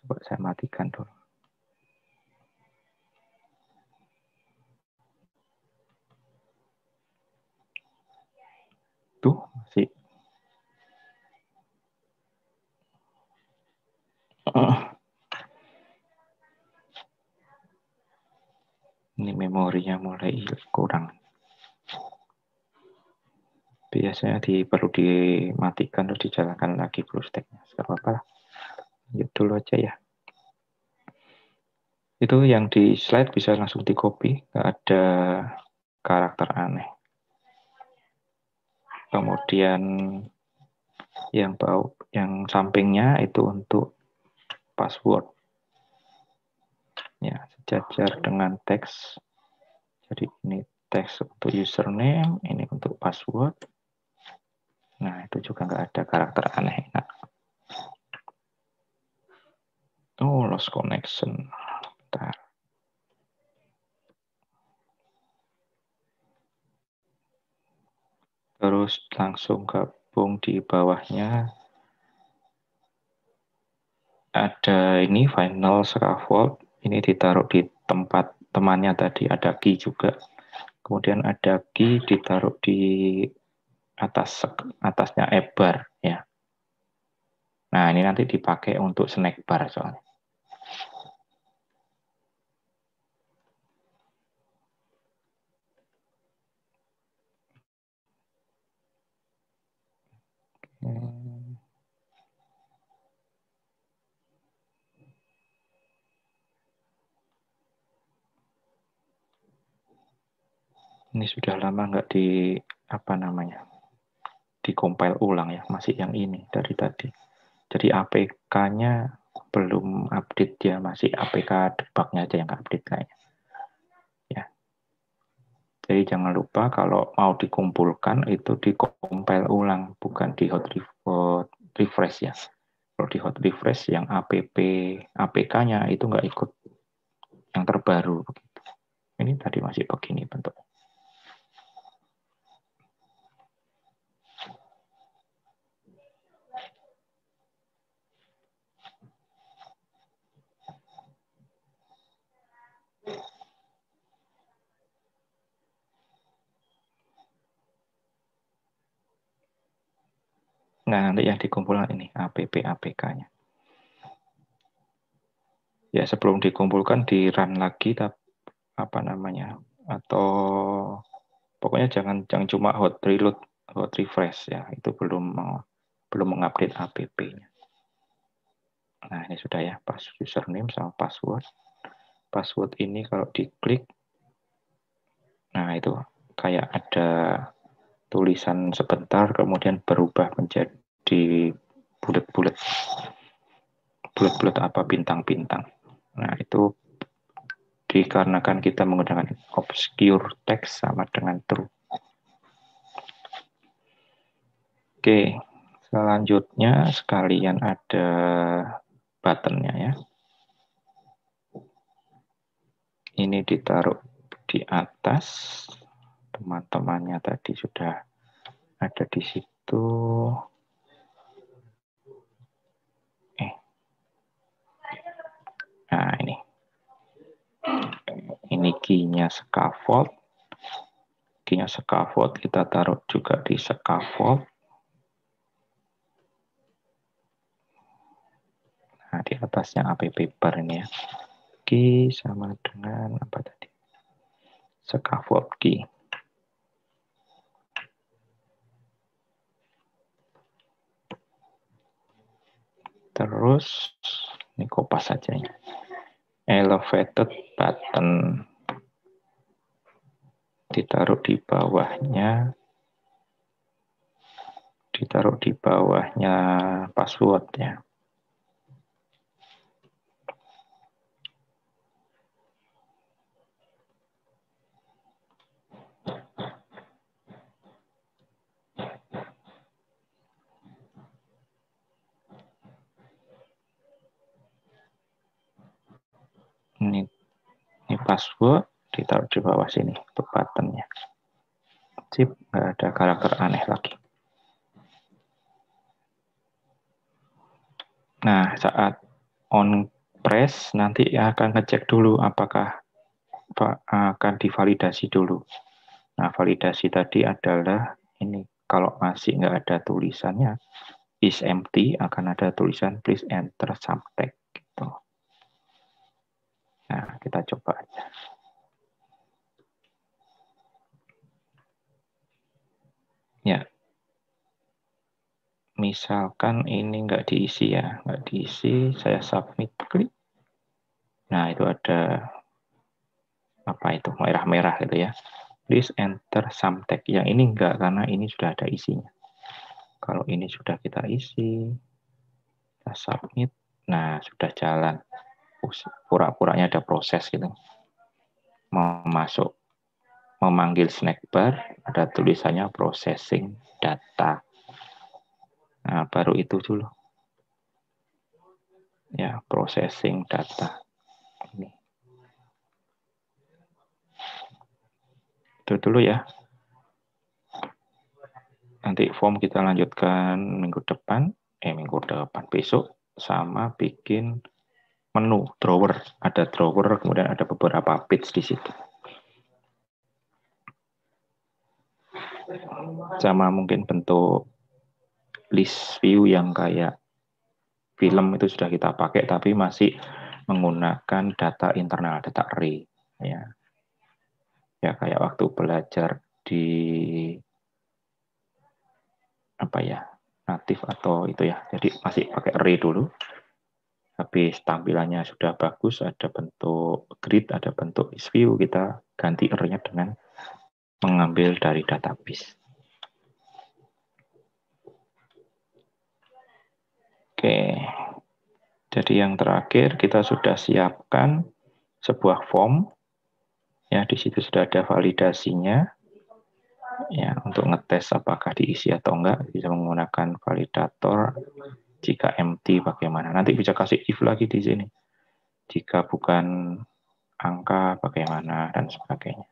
Coba saya matikan dulu. Tuh, masih. Ini memorinya mulai kurang. Biasanya perlu dimatikan terus dijalankan lagi BlueStack-nya. Gak apa-apa. Lanjut dulu aja ya. Itu yang di slide bisa langsung di copy. Gak ada karakter aneh. Kemudian yang sampingnya itu untuk password. Ya, sejajar dengan teks. Jadi ini teks untuk username, ini untuk password. Nah, itu juga nggak ada karakter aneh. Nah. Oh, lost connection. Bentar. Terus langsung gabung di bawahnya. Ada ini final scaffold. Ini ditaruh di tempat temannya tadi. Ada key juga. Kemudian ada key ditaruh di atasnya ebar ya. Nah, ini nanti dipakai untuk snack bar soalnya. Ini sudah lama nggak di-compile ulang ya, masih yang ini dari tadi. Jadi APK-nya belum update, dia masih APK debug-nya aja yang update kayaknya. Ya. Jadi jangan lupa kalau mau dikumpulkan itu di-compile ulang, bukan di hot refresh ya. Kalau di hot refresh yang APK-nya itu nggak ikut yang terbaru begitu. Ini tadi masih begini bentuknya. Nah, nanti yang dikumpulkan ini APK-nya. Ya, sebelum dikumpulkan di run lagi atau pokoknya jangan cuma hot reload, hot refresh ya, itu belum mengupdate app-nya. Nah, ini sudah ya, pas username sama password. Password ini kalau diklik, nah itu kayak ada tulisan sebentar, kemudian berubah menjadi bulat-bulat apa bintang-bintang. Nah, itu dikarenakan kita menggunakan obscure text sama dengan true. Oke, selanjutnya sekalian ada buttonnya ya. Ini ditaruh di atas. Teman-temannya tadi sudah ada di situ. Nah, ini. Ini key-nya scaffold. Key-nya scaffold kita taruh juga di scaffold. Nah, di atasnya app bar ini ya. Key sama dengan apa tadi? scaffold key. Terus ini kopas saja ya. Elevated button ditaruh di bawahnya, password ya. Ini password ditaruh di bawah sini untuk buttonnya. Sip, nggak ada karakter aneh lagi. Nah, saat on press nanti akan ngecek dulu apakah akan divalidasi dulu. Nah, validasi tadi adalah ini kalau masih nggak ada tulisannya is empty, akan ada tulisan please enter some text gitu. Nah, kita coba aja. Ya, misalkan ini nggak diisi ya, nggak diisi, saya submit, klik. Nah, itu ada apa itu, merah-merah gitu ya. Please enter some text. Yang ini enggak, karena ini sudah ada isinya. Kalau ini sudah kita isi, kita submit, nah sudah jalan. Pura-puranya ada proses gitu. Mau masuk, memanggil snack bar, ada tulisannya processing data. Nah, baru itu dulu. Ya, processing data. Ini. Itu dulu ya. Nanti form kita lanjutkan minggu depan besok, sama bikin menu drawer. Ada drawer, kemudian ada beberapa page di situ. Sama mungkin bentuk list view yang kayak film itu sudah kita pakai, tapi masih menggunakan data internal, data array. Ya kayak waktu belajar di apa ya, natif atau itu ya. Jadi masih pakai array dulu. Habis tampilannya sudah bagus, ada bentuk grid, ada bentuk list view, kita ganti array-nya dengan mengambil dari database. Oke. Jadi yang terakhir kita sudah siapkan sebuah form. Ya, di situ sudah ada validasinya. Ya, untuk ngetes apakah diisi atau enggak, bisa menggunakan validator. Jika empty bagaimana? Nanti bisa kasih if lagi di sini. Jika bukan angka bagaimana dan sebagainya.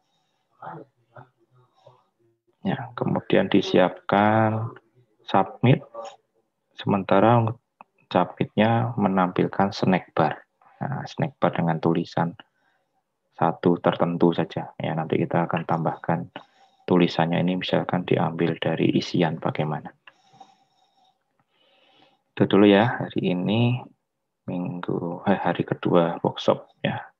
Ya, kemudian disiapkan submit. Sementara submitnya menampilkan snack bar. Nah, snack bar dengan tulisan satu tertentu saja. Ya, nanti kita akan tambahkan tulisannya ini misalkan diambil dari isian bagaimana. Itu dulu ya hari ini, hari kedua workshop ya.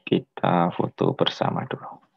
Kita foto bersama dulu.